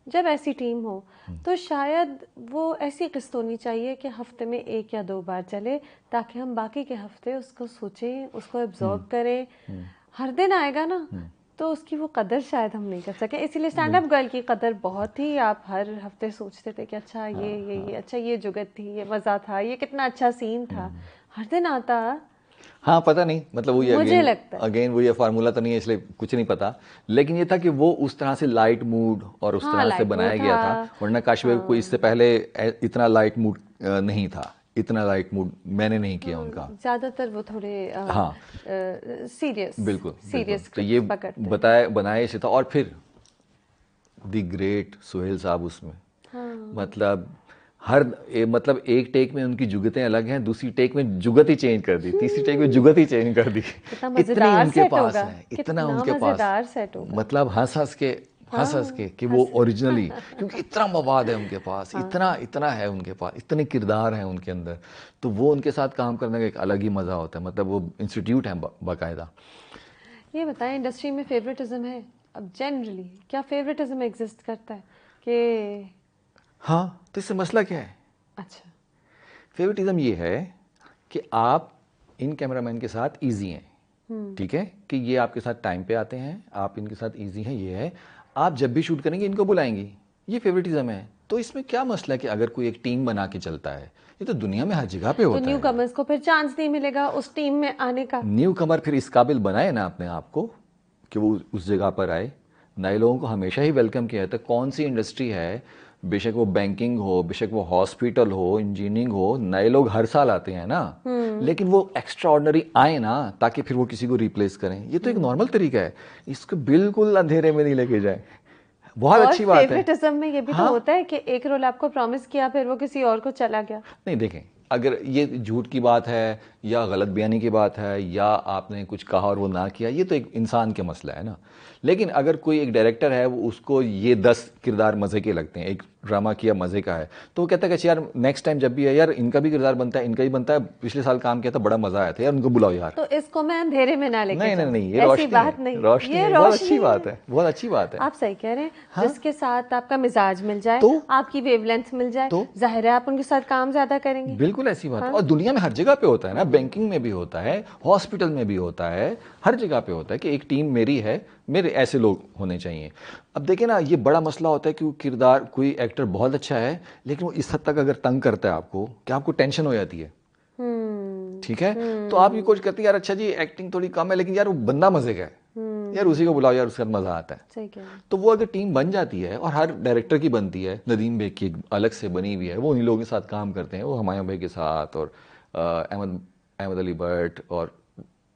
जब ऐसी टीम हो तो शायद वो ऐसी किस्त होनी चाहिए कि हफ्ते में 1 या 2 बार चले, ताकि हम बाकी के हफ्ते उसको सोचें, उसको एब्जॉर्ब करें। हर दिन आएगा ना तो उसकी वो कदर शायद हम नहीं कर सके। इसीलिए स्टैंड अप गर्ल की कदर बहुत ही, आप हर हफ्ते सोचते थे कि अच्छा ये अच्छा ये जुगत थी, ये मज़ा था, ये कितना अच्छा सीन था। हर दिन आता हाँ पता नहीं, मतलब वही मुझे लगता है। अगेन वो ये फार्मूला तो नहीं है इसलिए कुछ नहीं पता, लेकिन ये था कि वो उस तरह से लाइट मूड और उस हाँ, तरह से लाइट बनाया मूड गया था। था, वरना काशी बेग कोई इससे पहले इतना लाइट मूड नहीं था, इतना लाइट मूड मैंने नहीं किया उनका। ज़्यादातर वो थोड़े हाँ सीरियस बिल्कुल बिल्कुल, तो स्क्रिप्ट्स ये पकड़ते हैं। बताया बनाया इसे था, और फिर द ग्रेट सुहेल साहब उसमें, हाँ, मतलब मतलब एक टेक में उनकी जुगतें अलग हैं, दूसरी टेक में जुगत ही चेंज कर दी, तीसरी टेक में जुगत ही चेंज कर दी। कितना इतनी मज़ेदार उनके सेट पास होगा, है, इतना कितना उनके पास, मज़ेदार सेट होगा। मतलब हंस हंस के कि वो ओरिजिनली, क्योंकि इतना मवाद है उनके पास, इतना इतना है उनके पास, इतने किरदार हैं उनके अंदर, तो वो उनके साथ काम करने का एक अलग ही मज़ा होता है, मतलब वो इंस्टीट्यूट है बाकायदा। ये बताएं, इंडस्ट्री में फेवरेटिज्म है? अब जनरली क्या फेवरेटिज्म एग्जिस्ट करता है कि हाँ, तो इससे मसला क्या है? अच्छा, फेवरेटिज्म ये है कि आप इन कैमरामैन के साथ इजी हैं, ठीक है, कि ये आपके साथ टाइम पे आते हैं, आप इनके साथ इजी हैं, ये है, आप जब भी शूट करेंगे इनको बुलाएंगी, ये फेवरेटिज्म है। तो इसमें क्या मसला है कि अगर कोई एक टीम बना के चलता है, ये तो दुनिया में हर जगह पे तो होता न्यू है। कमर्स को फिर चांस नहीं मिलेगा उस टीम में आने का? न्यू कमर फिर इस काबिल बनाए ना अपने आप को कि वो उस जगह पर आए। नए लोगों को हमेशा ही वेलकम किया जाता है, कौन सी इंडस्ट्री है, बेशक वो बैंकिंग हो, बेशक वो हॉस्पिटल हो, इंजीनियरिंग हो, नए लोग हर साल आते हैं ना, लेकिन वो एक्स्ट्रा ऑर्डिनरी आए ना ताकि फिर वो किसी को रिप्लेस करें, ये तो एक नॉर्मल तरीका है, इसको बिल्कुल अंधेरे में नहीं लेके जाए, बहुत और अच्छी बात है। फेवरेटिज्म में ये भी तो हाँ, होता है कि एक रोल आपको प्रॉमिस किया, फिर वो किसी और को चला गया। नहीं देखें, अगर ये झूठ की बात है या गलत बयानी की बात है या आपने कुछ कहा और वो ना किया, ये तो एक इंसान के मसला है ना, लेकिन अगर कोई एक डायरेक्टर है, वो उसको ये 10 किरदार मज़े के लगते हैं, एक ड्रामा किया मज़े का है, तो वो कहता है कि यार नेक्स्ट टाइम जब भी है यार इनका भी किरदार बनता है, इनका ही बनता है, पिछले साल काम किया था बड़ा मज़ा आया था यार, उनको बुलाओ यार। तो इसको मैं अंधेरे में ना लेके नहीं नहीं जाऊं, नहीं, ये ऐसी रोशनी बात है, नहीं, रोशनी ये है, बहुत अच्छी रोशनी बात है। है, बहुत अच्छी बात है। आप सही कह रहे हैं। हाँ? जिसके साथ आपका मिजाज मिल जाए, तो आपकी वेवलेंथ मिल जाए, तो जाहिर है आप उनके साथ काम ज्यादा करेंगे। बिल्कुल ऐसी बात है, और दुनिया में हर जगह पे होता है ना, बैंकिंग में भी होता है, हॉस्पिटल में भी होता है, हर जगह पे होता है कि एक टीम मेरी है, मेरे ऐसे लोग होने चाहिए। अब देखिए ना, ये बड़ा मसला होता है कि वो किरदार, कोई एक्टर बहुत अच्छा है लेकिन वो इस हद तक अगर तंग करता है आपको कि आपको टेंशन हो जाती है, ठीक है, तो आप ये कोशिश करते हैं यार अच्छा जी एक्टिंग थोड़ी कम है लेकिन यार वो बंदा मजे का है, यार उसी को बुलाओ यार, उसका मजा आता है। सही कह रहे हैं। तो वो अगर टीम बन जाती है, और हर डायरेक्टर की बनती है, नदीम बेग की एक अलग से बनी हुई है, वो उन्हीं लोगों के साथ काम करते हैं, वो हुमायूं भाई के साथ और अहमद अहमद अली भट्ट और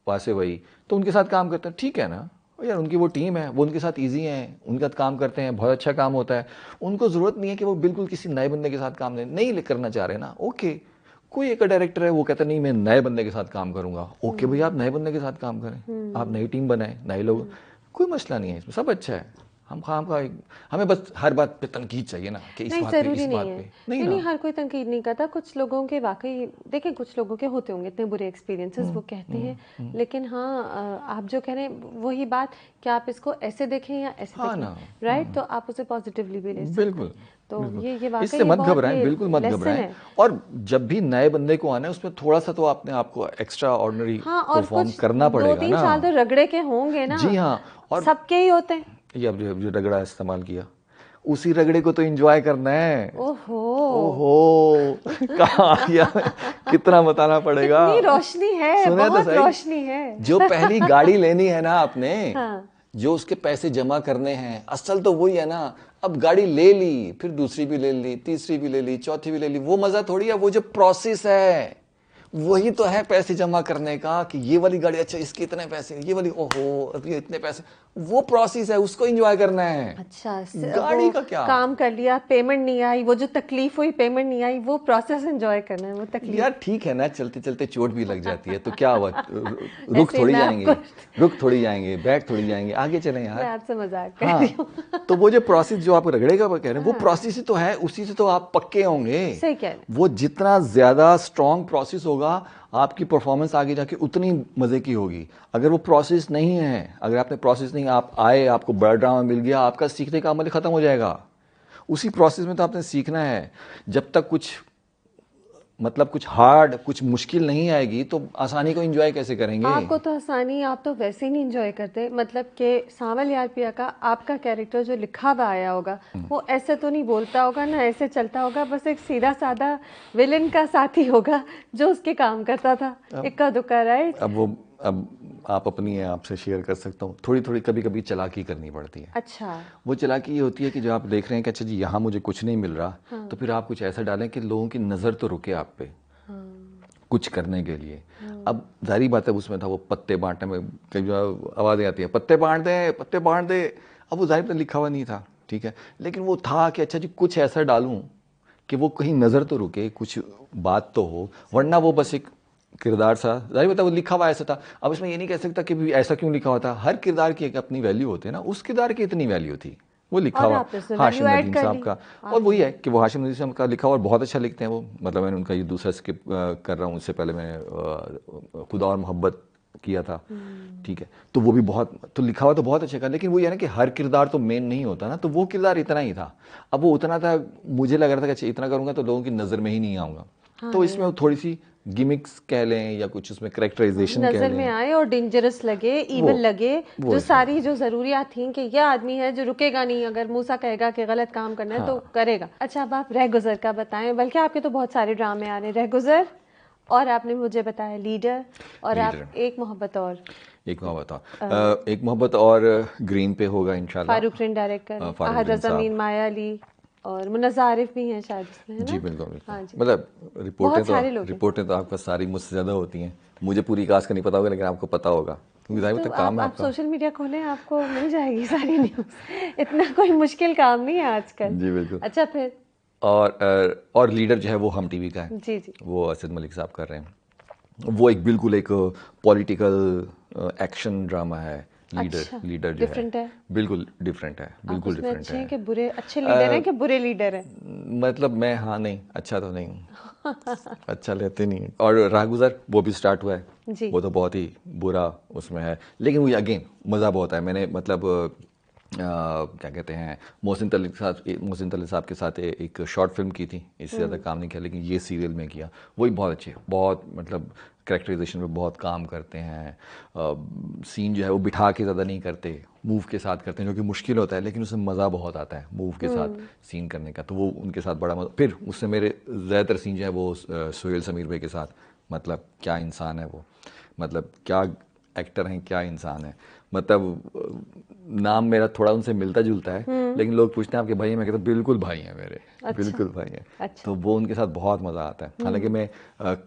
वासे भाई, तो उनके साथ काम करते हैं, ठीक है ना, और यार उनकी वो टीम है, वो उनके साथ इजी हैं, उनके साथ काम करते हैं, बहुत अच्छा काम होता है, उनको ज़रूरत नहीं है कि वो बिल्कुल किसी नए बंदे के साथ काम नहीं करना चाह रहे ना, ओके। कोई एक डायरेक्टर है वो कहता नहीं मैं नए बंदे के साथ काम करूंगा, ओके भैया आप नए बंदे के साथ काम करें, आप नई टीम बनाएं, नए लोग, कोई मसला नहीं है इसमें, सब अच्छा है। हम खाम का हमें बस हर बात पे तनकीद चाहिए ना कि इस नहीं, बात पे, जरूरी इस बात नहीं है। पे नहीं नहीं, ना। हर कोई तनकीद नहीं करता। कुछ लोगों के वाकई, देखिए कुछ लोगों के होते होंगे इतने बुरे एक्सपीरियंसेस, वो कहते हैं, लेकिन हाँ, आप जो कह रहे हैं वही बात कि आप इसको ऐसे देखें या ऐसे हाँ देखें, ना, राइट, तो आप उसे पॉजिटिवली भी ले सकते हैं। बिल्कुल तो बिल्कुल, ये वाकई इससे ये मत बहुत घबराएं, ये बिल्कुल मत लेसन घबराएं, है। और जब भी नए बंदे को आना है उसमें थोड़ा सा तो आपने आपको एक्स्ट्रा ऑर्डिनरी हाँ, और परफॉर्म कुछ करना दो पड़ेगा तीन ना। साल तो रगड़े के होंगे ना। जी हाँ, और सबके ही होते हैं। ये अब जो रगड़ा इस्तेमाल किया, उसी रगड़े को तो एंजॉय करना है। ओहो, ओहो कहाँ या कितना बताना पड़ेगा। कितनी रोशनी है, सुने तो बहुत सही, रोशनी है। जो पहली गाड़ी लेनी है ना आपने, हाँ, जो उसके पैसे जमा करने हैं, असल तो वही है ना। अब गाड़ी ले ली, फिर दूसरी भी ले ली, तीसरी भी ले ली, चौथी भी ले ली, वो मजा थोड़ी है, वो जो प्रोसेस है वही तो है पैसे जमा करने का, कि ये वाली गाड़ी अच्छा इसके इतने पैसे, ये वाली ओहो अभी इतने पैसे, वो प्रोसेस है, उसको एंजॉय करना है। अच्छा, गाड़ी वो का क्या, काम कर लिया, पेमेंट नहीं आई, वो जो तकलीफ हुई, पेमेंट नहीं आई, वो प्रोसेस एंजॉय करना है, वो तकलीफ। यार ठीक है ना, चलते चलते चोट भी लग जाती है तो क्या हुआ, रुक ऐसे थोड़ी मैं जाएंगे, आपको रुक थोड़ी जाएंगे, बैठ थोड़ी जाएंगे, आगे चलें मैं यार। आपसे मजाक कर हाँ, रही हूँ। तो वो जो प्रोसेस जो आप रगड़े का कह रहे हैं, वो प्रोसेस ही तो है, उसी से तो आप पक्के होंगे। सही कह रहे हैं। वो जितना ज्यादा स्ट्रॉन्ग प्रोसेस होगा, आपकी परफॉर्मेंस आगे जाके उतनी मजे की होगी। अगर वो प्रोसेस नहीं है, अगर आपने प्रोसेस नहीं, आप आए, आपको बड़ा ड्रामा मिल गया, आपका सीखने का अमल खत्म हो जाएगा। उसी प्रोसेस में तो आपने सीखना है। जब तक कुछ मतलब कुछ हार्ड, कुछ मुश्किल नहीं आएगी तो आसानी को एंजॉय कैसे करेंगे? आपको तो आसानी, आप तो वैसे ही नहीं इंजॉय करते। मतलब कि सांवल यार पिया का आपका कैरेक्टर जो लिखा हुआ आया होगा वो ऐसे तो नहीं बोलता होगा ना ऐसे चलता होगा, बस एक सीधा साधा विलन का साथी होगा जो उसके काम करता था, इक्का दुक्का, राइट? अब आप अपनी आपसे शेयर कर सकता हूँ, थोड़ी थोड़ी कभी कभी चालाकी करनी पड़ती है। अच्छा। वो चालाकी ये होती है कि जो आप देख रहे हैं कि अच्छा जी यहाँ मुझे कुछ नहीं मिल रहा, हाँ। तो फिर आप कुछ ऐसा डालें कि लोगों की नज़र तो रुके आप पे हाँ। कुछ करने के लिए। अब जाहिर बात है उसमें था वो पत्ते बांटने में कई जो आवाज़ें आती है, पत्ते बांट दे, पत्ते बांट दे। अब वो जाहिर बात लिखा हुआ नहीं था, ठीक है, लेकिन वो था कि अच्छा जी कुछ ऐसा डालूं कि वो कहीं नज़र तो रुके, कुछ बात तो हो, वरना वो बस एक किरदार सा, जाहिर बात है वो लिखा हुआ ऐसा था। अब इसमें ये नहीं कह सकता कि भी ऐसा क्यों लिखा हुआ था, हर किरदार की एक अपनी वैल्यू होती है ना, उस किरदार की इतनी वैल्यू थी, वो लिखा और हुआ आपने उसमें वैल्यू हाशिम ऐड नदीम कर साहब ली का। और वही है कि वो हाशिम नदीम साहब का लिखा हुआ और बहुत अच्छा लिखते हैं वो, मतलब मैंने उनका ये दूसरा स्किप कर रहा हूँ, इससे पहले मैं खुदा और मोहब्बत किया था, ठीक है, तो वो भी बहुत, तो लिखा हुआ तो बहुत अच्छा का, लेकिन वो ये ना कि हर किरदार तो मेन नहीं होता ना, तो वो किरदार इतना ही था। अब वो उतना था, मुझे लग रहा था कि अच्छा इतना करूंगा तो लोगों की नज़र में ही नहीं आऊंगा, हाँ, तो नहीं इसमें वो आता। थोड़ी सी गिमिक्स कह लें या कुछ उसमें करेक्टराइजेशन कह नजर में लें, आए और डेंजरस लगे, वो इवल लगे, वो जो इसमें सारी जो जरूरियात थी कि यह आदमी है जो रुकेगा नहीं, अगर मूसा कहेगा कि गलत काम करना है तो हाँ। करेगा। अच्छा, अब आप रह गुजर का बताएं, बल्कि आपके तो बहुत सारे ड्रामे आ रहे हैं, रह गुजर और आपने मुझे बताया लीडर, और आप लीडर, एक मोहब्बत और एक मोहब्बत और ग्रीन पे होगा फारूक इंशाल्लाह। रिन डायरेक्ट कर रहे हैं, फारूक आहद रिन रज़ा साहब, मीन, माया अली और मुन्नज़ा आरिफ भी हैं शायद इसमें, है जी ना? बिल्कुल बिल्कुल, हाँ जी, मतलब बहुत सारे लोग हैं। रिपोर्टें तो आपका सारी मुझसे ज़्यादा होती हैं, मुझे पूरी कास्ट का नहीं पता होगा लेकिन आपको पता होगा, क्योंकि जाहिर तो बात है काम है आप आपका। सोशल मीडिया खोलें, आपको मिल जाएगी सारी न्यूज़। इतना कोई मुश्किल काम नहीं है आजकल। जी बिल्कुल। अच्छा फिर। और लीडर जो है वो हम टीवी का है, जी जी। वो असद मलिक साहब कर रहे हैं। वो एक बिल्कुल एक पॉलिटिकल एक्शन ड्रामा है। लीडर अच्छा, लीडर जो है डिफरेंट है। बिल्कुल डिफरेंट है, आप बिल्कुल उसमें डिफरेंट अच्छे है। हैं कि बुरे, अच्छे लीडर हैं कि बुरे लीडर हैं? मतलब मैं, हाँ नहीं, अच्छा तो नहीं हूँ, अच्छा लेते नहीं हैं। और राहगुजर वो भी स्टार्ट हुआ है, जी। वो तो बहुत ही बुरा उसमें है, लेकिन वो अगेन मज़ा बहुत है। मैंने मतलब क्या कहते हैं, मोहसिन तले साहब के साथ एक शॉर्ट फिल्म की थी, इससे ज़्यादा काम नहीं किया, लेकिन ये सीरियल में किया, वही बहुत अच्छे, बहुत मतलब करेक्टराइजेशन में बहुत काम करते हैं। सीन जो है वो बिठा के ज़्यादा नहीं करते, मूव के साथ करते हैं, जो कि मुश्किल होता है, लेकिन उसमें मज़ा बहुत आता है मूव के साथ सीन करने का, तो वो उनके साथ बड़ा मज़ा। फिर उससे मेरे ज़्यादातर सीन जो है वो सुहेल समीर भाई के साथ, मतलब क्या इंसान है वो, मतलब क्या एक्टर हैं, क्या इंसान है, मतलब नाम मेरा थोड़ा उनसे मिलता जुलता है, लेकिन लोग पूछते हैं आपके भाई हैं, मैं कहता हूँ बिल्कुल भाई हैं मेरे, अच्छा। बिल्कुल भाई हैं। अच्छा। तो वो उनके साथ बहुत मज़ा आता है, हालांकि मैं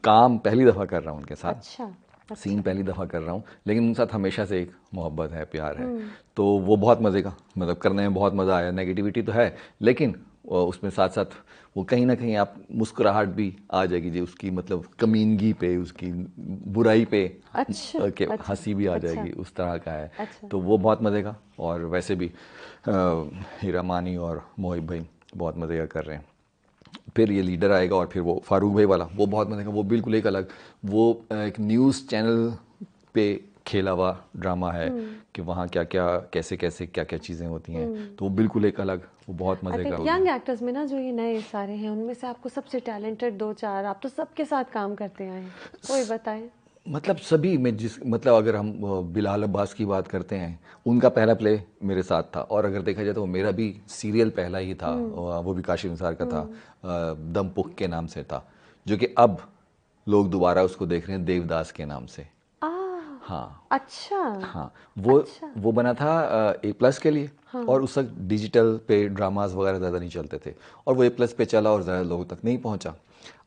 काम पहली दफ़ा कर रहा हूँ उनके साथ, अच्छा। सीन अच्छा। पहली दफ़ा कर रहा हूँ, लेकिन उनके साथ हमेशा से एक मोहब्बत है, प्यार है, तो वो बहुत मज़े का, मतलब करने में बहुत मज़ा आया। नेगेटिविटी तो है, लेकिन उसमें साथ साथ वो कहीं ना कहीं आप मुस्कुराहट भी आ जाएगी जी उसकी, मतलब कमीनगी पे, उसकी बुराई पे अच्छा। के अच्छा। हंसी भी आ अच्छा। जाएगी, उस तरह का है। अच्छा। तो वो बहुत मज़े का, और वैसे भी हीरा मानी और मोहिब भाई बहुत मज़े का कर रहे हैं। फिर ये लीडर आएगा, और फिर वो फारूक भाई वाला, वो बहुत मज़े का, वो बिल्कुल एक अलग, वो एक न्यूज़ चैनल पे खेला हुआ ड्रामा है कि वहाँ क्या क्या, कैसे कैसे क्या क्या चीज़ें होती हैं, तो वो बिल्कुल एक अलग, वो बहुत आई मज़े का थिंक होगी। यंग एक्टर्स में ना जो ये नए सारे हैं उनमें से आपको सबसे टैलेंटेड दो चार, आप तो सबके साथ काम करते आए हैं, कोई बताएं? मतलब सभी में, जिस मतलब अगर हम बिलाल अब्बास की बात करते हैं, उनका पहला प्ले मेरे साथ था, और अगर देखा जाए तो मेरा भी सीरियल पहला ही था, वो भी काशिफ निसार का था, दम पुख के नाम से था, जो कि अब लोग दोबारा उसको देख रहे हैं देवदास के नाम से। आ। हाँ अच्छा। हाँ, अच्छा। वो बना था A+ के लिए, हाँ। और उस वक्त डिजिटल पे ड्रामाज वगैरह ज़्यादा नहीं चलते थे, और वो A+ पे चला और ज़्यादा लोगों तक नहीं पहुंचा।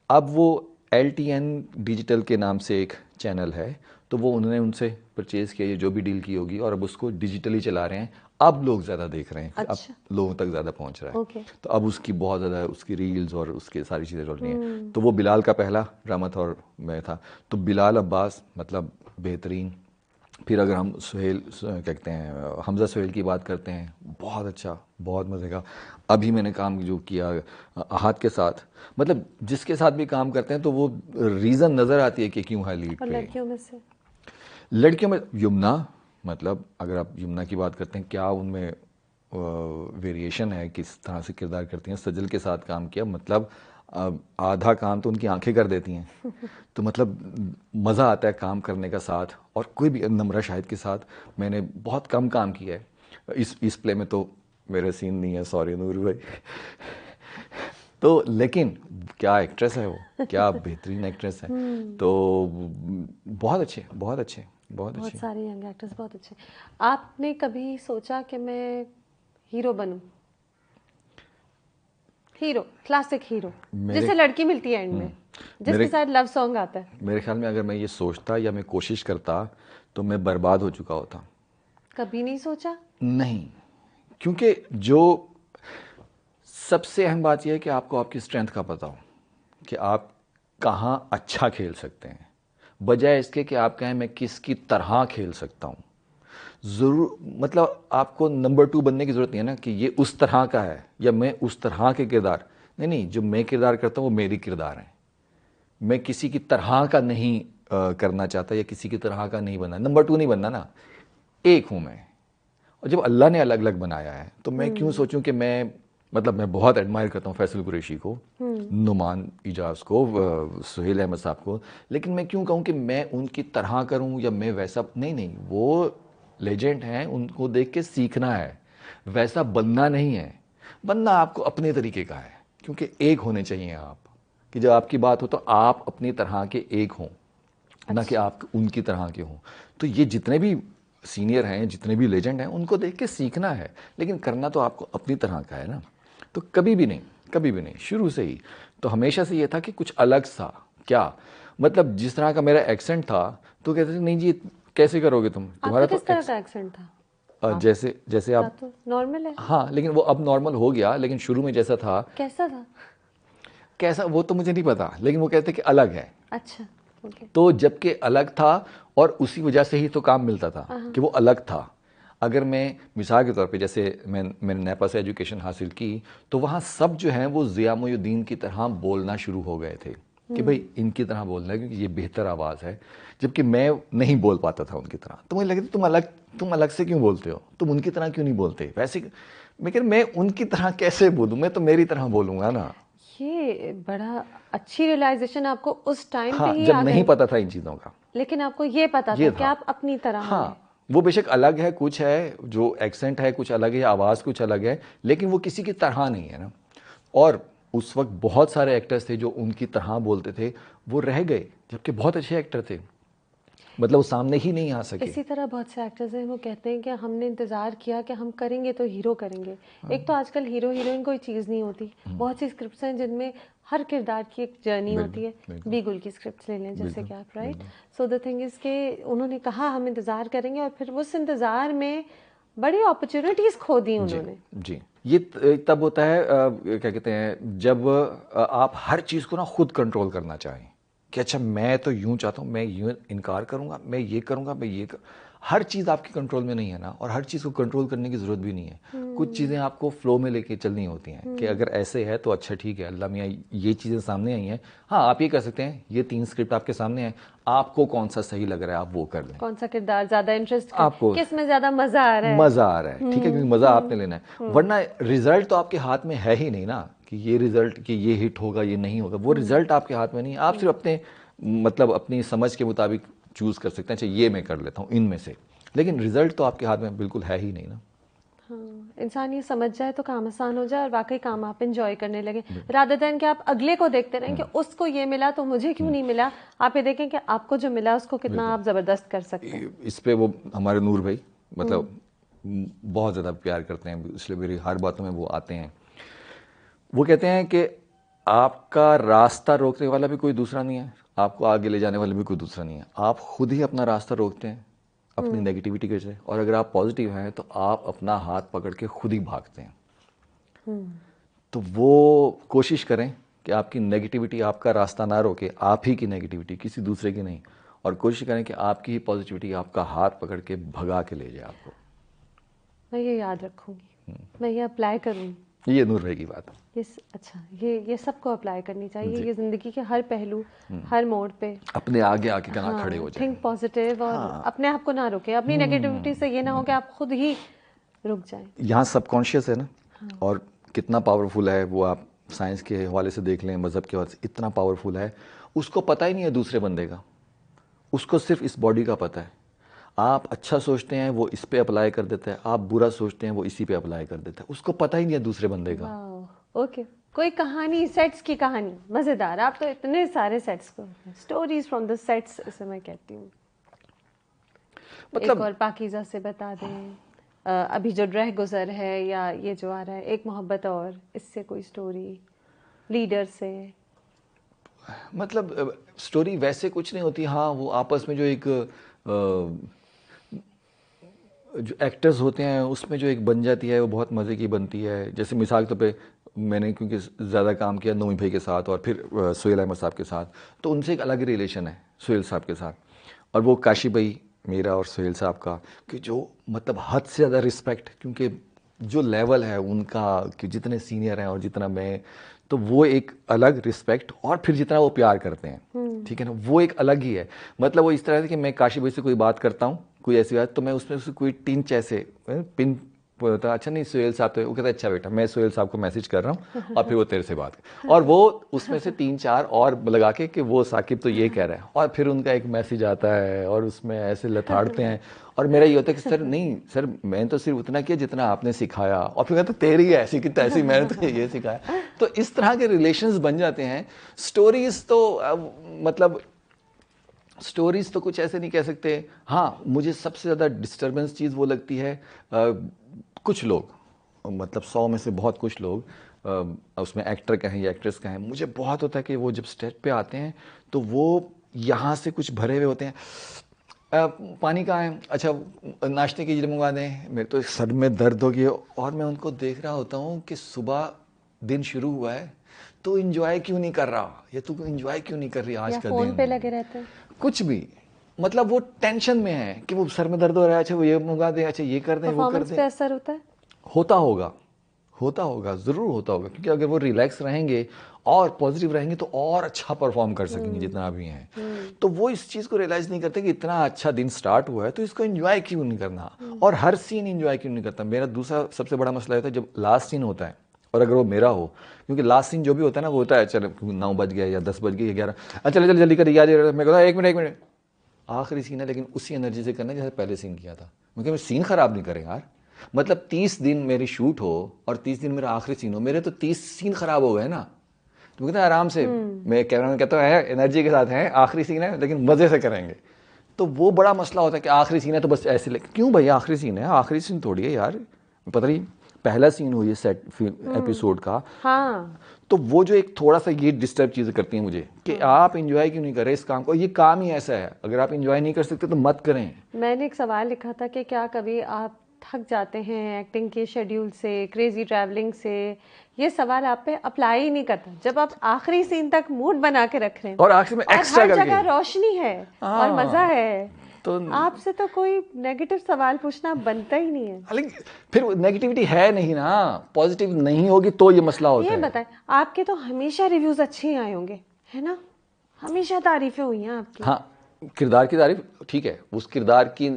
अब वो LTN डिजिटल के नाम से एक चैनल है, तो वो उन्होंने उनसे परचेज़ किया, ये जो भी डील की होगी, और अब उसको डिजिटली चला रहे हैं, अब लोग ज़्यादा देख रहे हैं, अब अच्छा। लोगों तक ज़्यादा पहुंच रहा है, ओके। तो अब उसकी बहुत ज़्यादा उसकी रील्स और उसकी सारी चीज़ें चल रही हैं। तो वो बिलाल का पहला ड्रामा था और मैं था, तो बिलाल अब्बास मतलब बेहतरीन। फिर अगर हम क्या कहते हैं, हमज़ा सुहेल की बात करते हैं, बहुत अच्छा, बहुत मज़े का। अभी मैंने काम जो किया अहाद के साथ, मतलब जिसके साथ भी काम करते हैं तो वो रीज़न नज़र आती है कि क्यों है लीड और पे। लड़कियों में से? लड़कियों में यमुना, मतलब अगर आप यमुना की बात करते हैं, क्या उनमें वेरिएशन है, किस तरह से किरदार करती हैं। सजल के साथ काम किया, मतलब आधा काम तो उनकी आंखें कर देती हैं। तो मतलब मज़ा आता है काम करने का साथ। और कोई भी, नम्रा शाहिद के साथ मैंने बहुत कम काम किया है। इस प्ले में तो मेरे सीन नहीं है, सॉरी नूर भाई। तो लेकिन क्या एक्ट्रेस है वो, क्या बेहतरीन एक्ट्रेस है। तो बहुत अच्छे, बहुत अच्छे, बहुत बहुत अच्छे। सारे यंग एक्टर्स बहुत अच्छे। आपने कभी सोचा कि मैं हीरो बनूं? हीरो, क्लासिक हीरो, मेरे जिसे लड़की मिलती है एंड में, जिसके मेरे साथ लव सॉन्ग आता है। मेरे ख्याल में अगर मैं ये सोचता या मैं कोशिश करता तो मैं बर्बाद हो चुका होता। कभी नहीं सोचा? नहीं, क्योंकि जो सबसे अहम बात यह है कि आपको आपकी स्ट्रेंथ का पता हो कि आप कहाँ अच्छा खेल सकते हैं, बजाय इसके कि आप कहें मैं किसकी तरह खेल सकता हूँ। ज़रूर, मतलब आपको नंबर 2 बनने की ज़रूरत नहीं है ना कि ये उस तरह का है या मैं उस तरह के किरदार। नहीं नहीं, जो मैं किरदार करता हूँ वो मेरी किरदार है। मैं किसी की तरह का नहीं करना चाहता या किसी की तरह का नहीं बनना। नंबर 2 नहीं बनना ना, एक हूँ मैं। और जब अल्लाह ने अलग अलग बनाया है तो मैं क्यों सोचूं कि मैं, मतलब मैं बहुत एडमायर करता हूँ फैसल कुरैशी को, नुमान इजाज को, सुहेल अहमद साहब को, लेकिन मैं क्यों कहूँ कि मैं उनकी तरह करूँ या मैं वैसा। नहीं नहीं, वो लेजेंड हैं, उनको देख के सीखना है, वैसा बनना नहीं है। बनना आपको अपने तरीके का है, क्योंकि एक होने चाहिए आप, कि जब आपकी बात हो तो आप अपनी तरह के एक हों, ना कि आप उनकी तरह के हों। तो ये जितने भी सीनियर हैं, जितने भी लेजेंड हैं, उनको देख के सीखना है, लेकिन करना तो आपको अपनी तरह का है ना। तो कभी भी नहीं, कभी भी नहीं, शुरू से ही तो हमेशा से ये था कि कुछ अलग सा। क्या मतलब, जिस तरह का मेरा एक्सेंट था तो कहते थे नहीं जी कैसे करोगे तुम, तुम्हारा आपका तो किस तरह का एक्सेंट था? जैसे जैसे का आप। तो नॉर्मल है। हाँ, लेकिन वो अब नॉर्मल हो गया, लेकिन शुरू में जैसा था। कैसा था? कैसा वो तो मुझे नहीं पता, लेकिन वो कहते कि अलग है। अच्छा, ओके। तो जबकि अलग था, और उसी वजह से ही तो काम मिलता था कि वो अलग था। अगर मैं मिसाल के तौर पे, जैसे मैंने नेपा से एजुकेशन हासिल की, तो वहाँ सब जो हैं वो ज़िया मोइनुद्दीन की तरह बोलना शुरू हो गए थे कि भाई इनकी तरह बोलना है क्योंकि ये बेहतर आवाज़ है। जबकि मैं नहीं बोल पाता था उनकी तरह, तो मुझे लगता तुम अलग से क्यों बोलते हो, तुम उनकी तरह क्यों नहीं बोलते वैसे। मैं उनकी तरह कैसे बोलूँ, मैं तो मेरी तरह बोलूँगा ना। ये बड़ा अच्छी रियलाइजेशन आपको उस टाइम पे हाँ, ही जब आ नहीं गई, पता था इन चीज़ों का। लेकिन आपको ये पता ये था कि था। आप अपनी तरह हैं। हाँ, वो बेशक अलग है, कुछ है जो एक्सेंट है कुछ अलग है, आवाज़ कुछ अलग है, लेकिन वो किसी की तरह नहीं है ना। और उस वक्त बहुत सारे एक्टर्स थे जो उनकी तरह बोलते थे, वो रह गए, जबकि बहुत अच्छे एक्टर थे, मतलब वो सामने ही नहीं आ सके। इसी तरह बहुत से एक्टर्स हैं, वो कहते हैं कि हमने इंतज़ार किया कि हम करेंगे तो हीरो करेंगे। एक तो आजकल हीरो हीरोइन कोई चीज़ नहीं होती। बहुत सी स्क्रिप्ट्स हैं जिनमें हर किरदार की एक जर्नी होती है। बिल्कुल, बी गुल की स्क्रिप्ट्स ले लें जैसे बिल्कुल, कि आप, right. So the thing is के उन्होंने कहा हम इंतज़ार करेंगे, और फिर उस इंतज़ार में बड़ी अपॉर्चुनिटीज़ खो दी जी उन्होंने। जी। ये तब होता है, क्या कहते हैं, जब आप हर चीज़ को ना खुद कंट्रोल करना चाहें कि अच्छा मैं तो यूं चाहता हूं, मैं यूं इनकार करूंगा, मैं ये करूंगा, हर चीज़ आपके कंट्रोल में नहीं है ना, और हर चीज़ को कंट्रोल करने की ज़रूरत भी नहीं है। कुछ चीज़ें आपको फ्लो में लेके चलनी होती हैं कि अगर ऐसे है तो अच्छा ठीक है, अल्लाह मियाँ ये चीज़ें सामने आई हैं, हाँ आप ये कर सकते हैं, ये 3 स्क्रिप्ट आपके सामने हैं, आपको कौन सा सही लग रहा है आप वो कर लें। कौन सा किरदार ज़्यादा इंटरेस्ट आपको किस में ज़्यादा मज़ा आ रहा है। मज़ा आ रहा है, ठीक है, क्योंकि मज़ा आपने लेना है, वरना रिजल्ट तो आपके हाथ में है ही नहीं ना कि ये रिजल्ट, कि ये हिट होगा ये नहीं होगा, वो रिजल्ट आपके हाथ में नहीं। आप सिर्फ अपने, मतलब अपनी समझ के मुताबिक चूज़ कर सकते हैं, अच्छा ये मैं कर लेता हूँ इनमें से, लेकिन रिजल्ट तो आपके हाथ में बिल्कुल है ही नहीं ना। हाँ, इंसान ये समझ जाए तो काम आसान हो जाए, और वाकई काम आप इंजॉय करने लगे, रादर देन कि आप अगले को देखते रहें कि उसको ये मिला तो मुझे क्यों नहीं मिला। आप ये देखें कि आपको जो मिला उसको कितना आप ज़बरदस्त कर सकते हैं। इस पे वो हमारे नूर भाई, मतलब बहुत ज़्यादा प्यार करते हैं, इसलिए मेरी हर बातों में वो आते हैं। वो कहते हैं कि आपका रास्ता रोकने वाला भी कोई दूसरा नहीं है, आपको आगे ले जाने वाला भी कोई दूसरा नहीं है, आप खुद ही अपना रास्ता रोकते हैं अपनी नेगेटिविटी के से, और अगर आप पॉजिटिव हैं तो आप अपना हाथ पकड़ के खुद ही भागते हैं। तो वो कोशिश करें कि आपकी नेगेटिविटी आपका रास्ता ना रोके, आप ही की नेगेटिविटी, किसी दूसरे की नहीं, और कोशिश करें कि आपकी ही पॉजिटिविटी आपका हाथ पकड़ के भगा के ले जाए आपको। मैं ये याद रखूंगी, मैं ये अप्लाई करूंगी। ये नूर भाई की बात है। अच्छा, ये सबको अप्लाई करनी चाहिए, जी। ये ज़िंदगी के हर पहलू, हर मोड़ पे। अपने आगे आके कहना खड़े हो जाए। थिंक पॉजिटिव, और अपने आप को ना रोके, अपनी नेगेटिविटी से ये ना हो कि आप खुद ही रुक जाएं। यहाँ सबकॉन्शियस है ना, और कितना पावरफुल है वो आप साइंस के हवाले से देख लें, मज़हब के हवाले से, इतना पावरफुल है, उसको पता ही नहीं है दूसरे बंदे का, उसको सिर्फ इस बॉडी का पता है। आप अच्छा सोचते हैं वो इस पे अप्लाई कर देता है, आप बुरा सोचते हैं वो इसी पे अप्लाई कर देता है, उसको पता ही नहीं है दूसरे बंदे का। ओके, कोई कहानी, सेट्स की कहानी मजेदार, आप तो इतने सारे सेट्स को, स्टोरीज फ्रॉम द सेट्स इसे मैं कहती हूँ। मतलब एक और पाकीज़ा से बता दें, अभी जो रह गुजर है या ये जो आ रहा है एक मोहब्बत, और इससे कोई स्टोरी, लीडर से। मतलब स्टोरी वैसे कुछ नहीं होती, हाँ वो आपस में जो एक जो एक्टर्स होते हैं उसमें जो एक बन जाती है वो बहुत मज़े की बनती है। जैसे मिसाल के तौर पे मैंने क्योंकि ज़्यादा काम किया नूमी भाई के साथ और फिर सोहेल अहमद साहब के साथ, तो उनसे एक अलग ही रिलेशन है सोहेल साहब के साथ, और वो काशी भाई मेरा और सोहेल साहब का, कि जो मतलब हद से ज़्यादा रिस्पेक्ट, क्योंकि जो लेवल है उनका कि जितने सीनियर हैं और जितना मैं, तो वो एक अलग रिस्पेक्ट, और फिर जितना वो प्यार करते हैं, ठीक है ना, वो एक अलग ही है। मतलब वो इस तरह से कि मैं काशी भाई से कोई बात करता हूँ, कोई ऐसी बात, तो मैं उसमें से कोई टिंच ऐसे पिन होता, अच्छा नहीं सोहेल साहब, तो वो कहता है अच्छा बेटा मैं सोहेल साहब को मैसेज कर रहा हूँ और फिर वो तेरे से बात कर, और वो उसमें से 3-4 और लगा के कि वो साकिब तो ये कह रहा है, और फिर उनका एक मैसेज आता है और उसमें ऐसे लथाड़ते हैं, और मेरा ये होता है कि सर नहीं सर मैंने तो सिर्फ उतना किया जितना आपने सिखाया, और फिर कहते तेरी ऐसी कि तैसी, मैंने तो ये सिखाया। तो इस तरह के रिलेशंस बन जाते हैं। स्टोरीज तो मतलब स्टोरीज तो कुछ ऐसे नहीं कह सकते। हाँ मुझे सबसे ज़्यादा डिस्टर्बेंस चीज़ वो लगती है, कुछ लोग, मतलब 100 में से बहुत कुछ लोग, उसमें एक्टर कहें या एक्ट्रेस कहें, मुझे बहुत होता है कि वो जब स्टेज पे आते हैं तो वो यहाँ से कुछ भरे हुए होते हैं, पानी कहाँ है, अच्छा नाश्ते की चीज़ मंगवा दें, मेरे तो सर में दर्द हो गया, और मैं उनको देख रहा होता हूँ कि सुबह दिन शुरू हुआ है तो एंजॉय क्यों नहीं कर रहा, या तू एंजॉय क्यों नहीं कर रही आज या का फोन दिन, पे लगे रहते हैं, कुछ भी, मतलब वो टेंशन में है कि वो सर में दर्द हो रहा है, अच्छा वो ये मंगा दें, अच्छा ये कर दें, वो कर परफॉर्मेंस दें। पे असर होता है। होता होगा, होता होगा, ज़रूर होता होगा, क्योंकि अगर वो रिलैक्स रहेंगे और पॉजिटिव रहेंगे तो और अच्छा परफॉर्म कर सकेंगे जितना भी हैं। तो वो इस चीज़ को रियलाइज़ नहीं करते कि इतना अच्छा दिन स्टार्ट हुआ है तो इसको एंजॉय क्यों नहीं करना, और हर सीन एंजॉय क्यों नहीं करता। मेरा दूसरा सबसे बड़ा मसला होता है जब लास्ट सीन होता है, और अगर वो मेरा हो, क्योंकि लास्ट सीन जो भी होता है ना वो होता है चलो 9 बज गया या 10 बज गया 11, अच्छा चलो चलो जल्दी कर, याद मैं कहता 1 मिनट आखिरी सीन है, लेकिन उसी एनर्जी से करना जैसे पहले सीन किया था। मैं सीन खराब नहीं करें यार, मतलब 30 दिन मेरी शूट हो और 30 दिन मेरा आखिरी सीन हो, मेरे तो 30 सीन खराब हो गए ना। तो कहते हैं आराम से, मैं कैमरा में कहता हूँ एनर्जी के साथ है, आखिरी सीन है लेकिन मज़े से करेंगे। तो वो बड़ा मसला होता है कि आखिरी सीन है तो बस ऐसे क्यों भाई आखिरी सीन है, आखिरी सीन थोड़ी है यार, पता नहीं पहला सीन हो ये सेट एपिसोड का। हाँ, तो वो जो एक थोड़ा सा ये डिस्टर्ब चीज़ें करती हैं मुझे कि आप एंजॉय क्यों नहीं कर रहे इस काम को, ये काम ही ऐसा है, अगर आप एंजॉय नहीं कर सकते तो मत करें। मैंने एक सवाल लिखा था कि क्या कभी आप थक जाते हैं एक्टिंग के शेड्यूल से, क्रेजी ट्रैवलिंग से? ये सवाल आप पे अप्लाई ही नहीं करता जब आप आखिरी सीन तक मूड बना के रख रहे हैं और आखिर में और एक्स्ट्रा हर करके जगह रोशनी है और मजा है, तो आपसे तो कोई नेगेटिव सवाल पूछना बनता ही नहीं है। लेकिन फिर नेगेटिविटी है नहीं ना, पॉजिटिव नहीं होगी तो ये मसला होता ये है। बताएं, आपके तो हमेशा रिव्यूज अच्छे ही आए होंगे, है ना? हमेशा तारीफें हुई हैं आपकी। हाँ किरदार की तारीफ ठीक है, उस किरदार की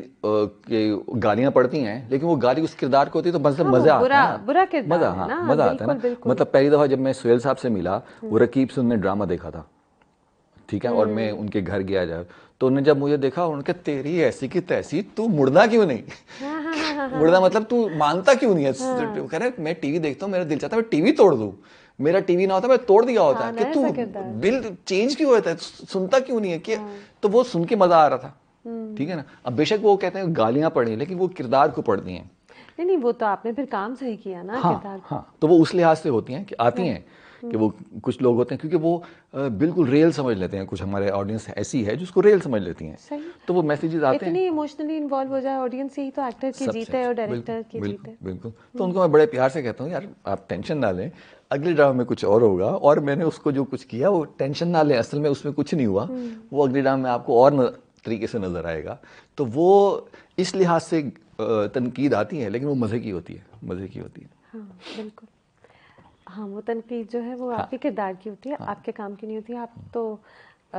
गालियां पड़ती हैं लेकिन वो गाली उस किरदार को होती है तो मतलब हाँ, वो मजा आता बुरा है ना, बुरा मजा, किरदार है हाँ ना, मजा आता है बिल्कुल ना। बिल्कुल। मतलब पहली दफा जब मैं सोहेल साहब से मिला, वो रकीब से उन्होंने ड्रामा देखा था, ठीक है, और मैं उनके घर गया जब, तो उन्होंने जब मुझे देखा उन्होंने कहा तेरी ऐसी की तैसी, तू मुड़ना क्यों नहीं हाँ हाँ हाँ हाँ मुड़ना मतलब तू मानता क्यों नहीं है, कह रहे मैं टीवी देखता हूँ, मेरा दिल चाहता है मैं टीवी तोड़ दूं, मेरा टीवी ना होता मैं तोड़ दिया होता, हाँ ना, कि तू ऐसा किरदार। बिल चेंज क्यों होता है, सुनता क्यों नहीं है कि, तो वो सुन के मजा आ रहा था, ठीक है ना। अब बेशक वो कहते हैं गालियां पड़ी लेकिन वो किरदार को पढ़ती हैं। नहीं नहीं, वो तो आपने फिर काम सही किया ना, हाँ किरदार को। हाँ, तो वो उस लिहाज से होती हैं कि आती हैं कि वो कुछ लोग होते हैं क्योंकि वो बिल्कुल रियल समझ लेते हैं, कुछ हमारे ऑडियंस ऐसी है जिसको रियल समझ लेती हैं, सही। तो वो मैसेजेस आते इतनी हैं। इमोशनली इन्वॉल्व हो जाए ऑडियंस, यही तो एक्टर की जीत है और बिल्कुल डायरेक्टर की जीत बिल्कुल है। बिल्कुल। तो उनको मैं बड़े प्यार से कहता हूँ यार आप टेंशन ना लें, अगले ड्रामा में कुछ और होगा, और मैंने उसको जो कुछ किया वो टेंशन ना लें, असल में उसमें कुछ नहीं हुआ, वो अगले ड्रामा में आपको और तरीके से नजर आएगा। तो वो इस लिहाज से तनकीद आती है लेकिन वो मज़े की होती है, मज़े की होती है। हाँ बिल्कुल। हाँ, वो तनकीद जो है वो हाँ आपके किरदार की होती है, हाँ आपके काम की नहीं होती है। आप तो आ,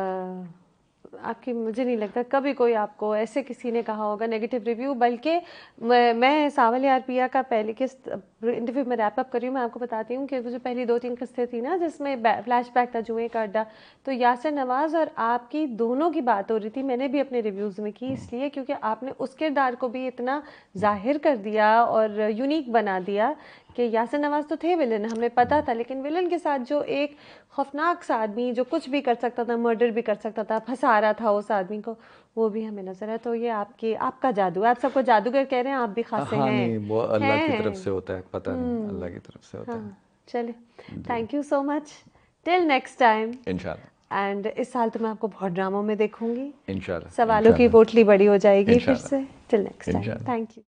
आपकी, मुझे नहीं लगता कभी कोई आपको ऐसे किसी ने कहा होगा नेगेटिव रिव्यू, बल्कि मैं सावल यार पिया का पहले के इंटरव्यू में रैप अप कर रही हूँ, मैं आपको बताती हूँ कि वो जो पहली 2-3 किस्तें थी ना जिसमें फ्लैशबैक था जुए का अड्डा, तो यासिर नवाज और आपकी दोनों की बात हो रही थी, मैंने भी अपने रिव्यूज़ में की, इसलिए क्योंकि आपने उस किरदार को भी इतना जाहिर कर दिया और यूनिक बना दिया कि यासिर नवाज तो थे विलन, हमें पता था, लेकिन विलन के साथ जो एक खौफनाक सा आदमी जो कुछ भी कर सकता था, मर्डर भी कर सकता था, फंसा रहा था उस आदमी को, वो भी हमें नजर है। तो ये आपका जादू है, आप सबको जादूगर कह रहे हैं, आप भी खासे हाँ हैं। नहीं, वो अल्लाह की तरफ हैं। से होता है, पता नहीं, अल्लाह की तरफ से होता है। हाँ, चले, thank you so much, till next time. इंशाल्लाह। एंड इस साल तो मैं आपको बहुत ड्रामों में देखूंगी, इंशाल्लाह। सवालों की पोटली बड़ी हो जाएगी फिर इंशाल्लाह। से। टिल नेक्स्ट टाइम, इंशाल्लाह। Thank you.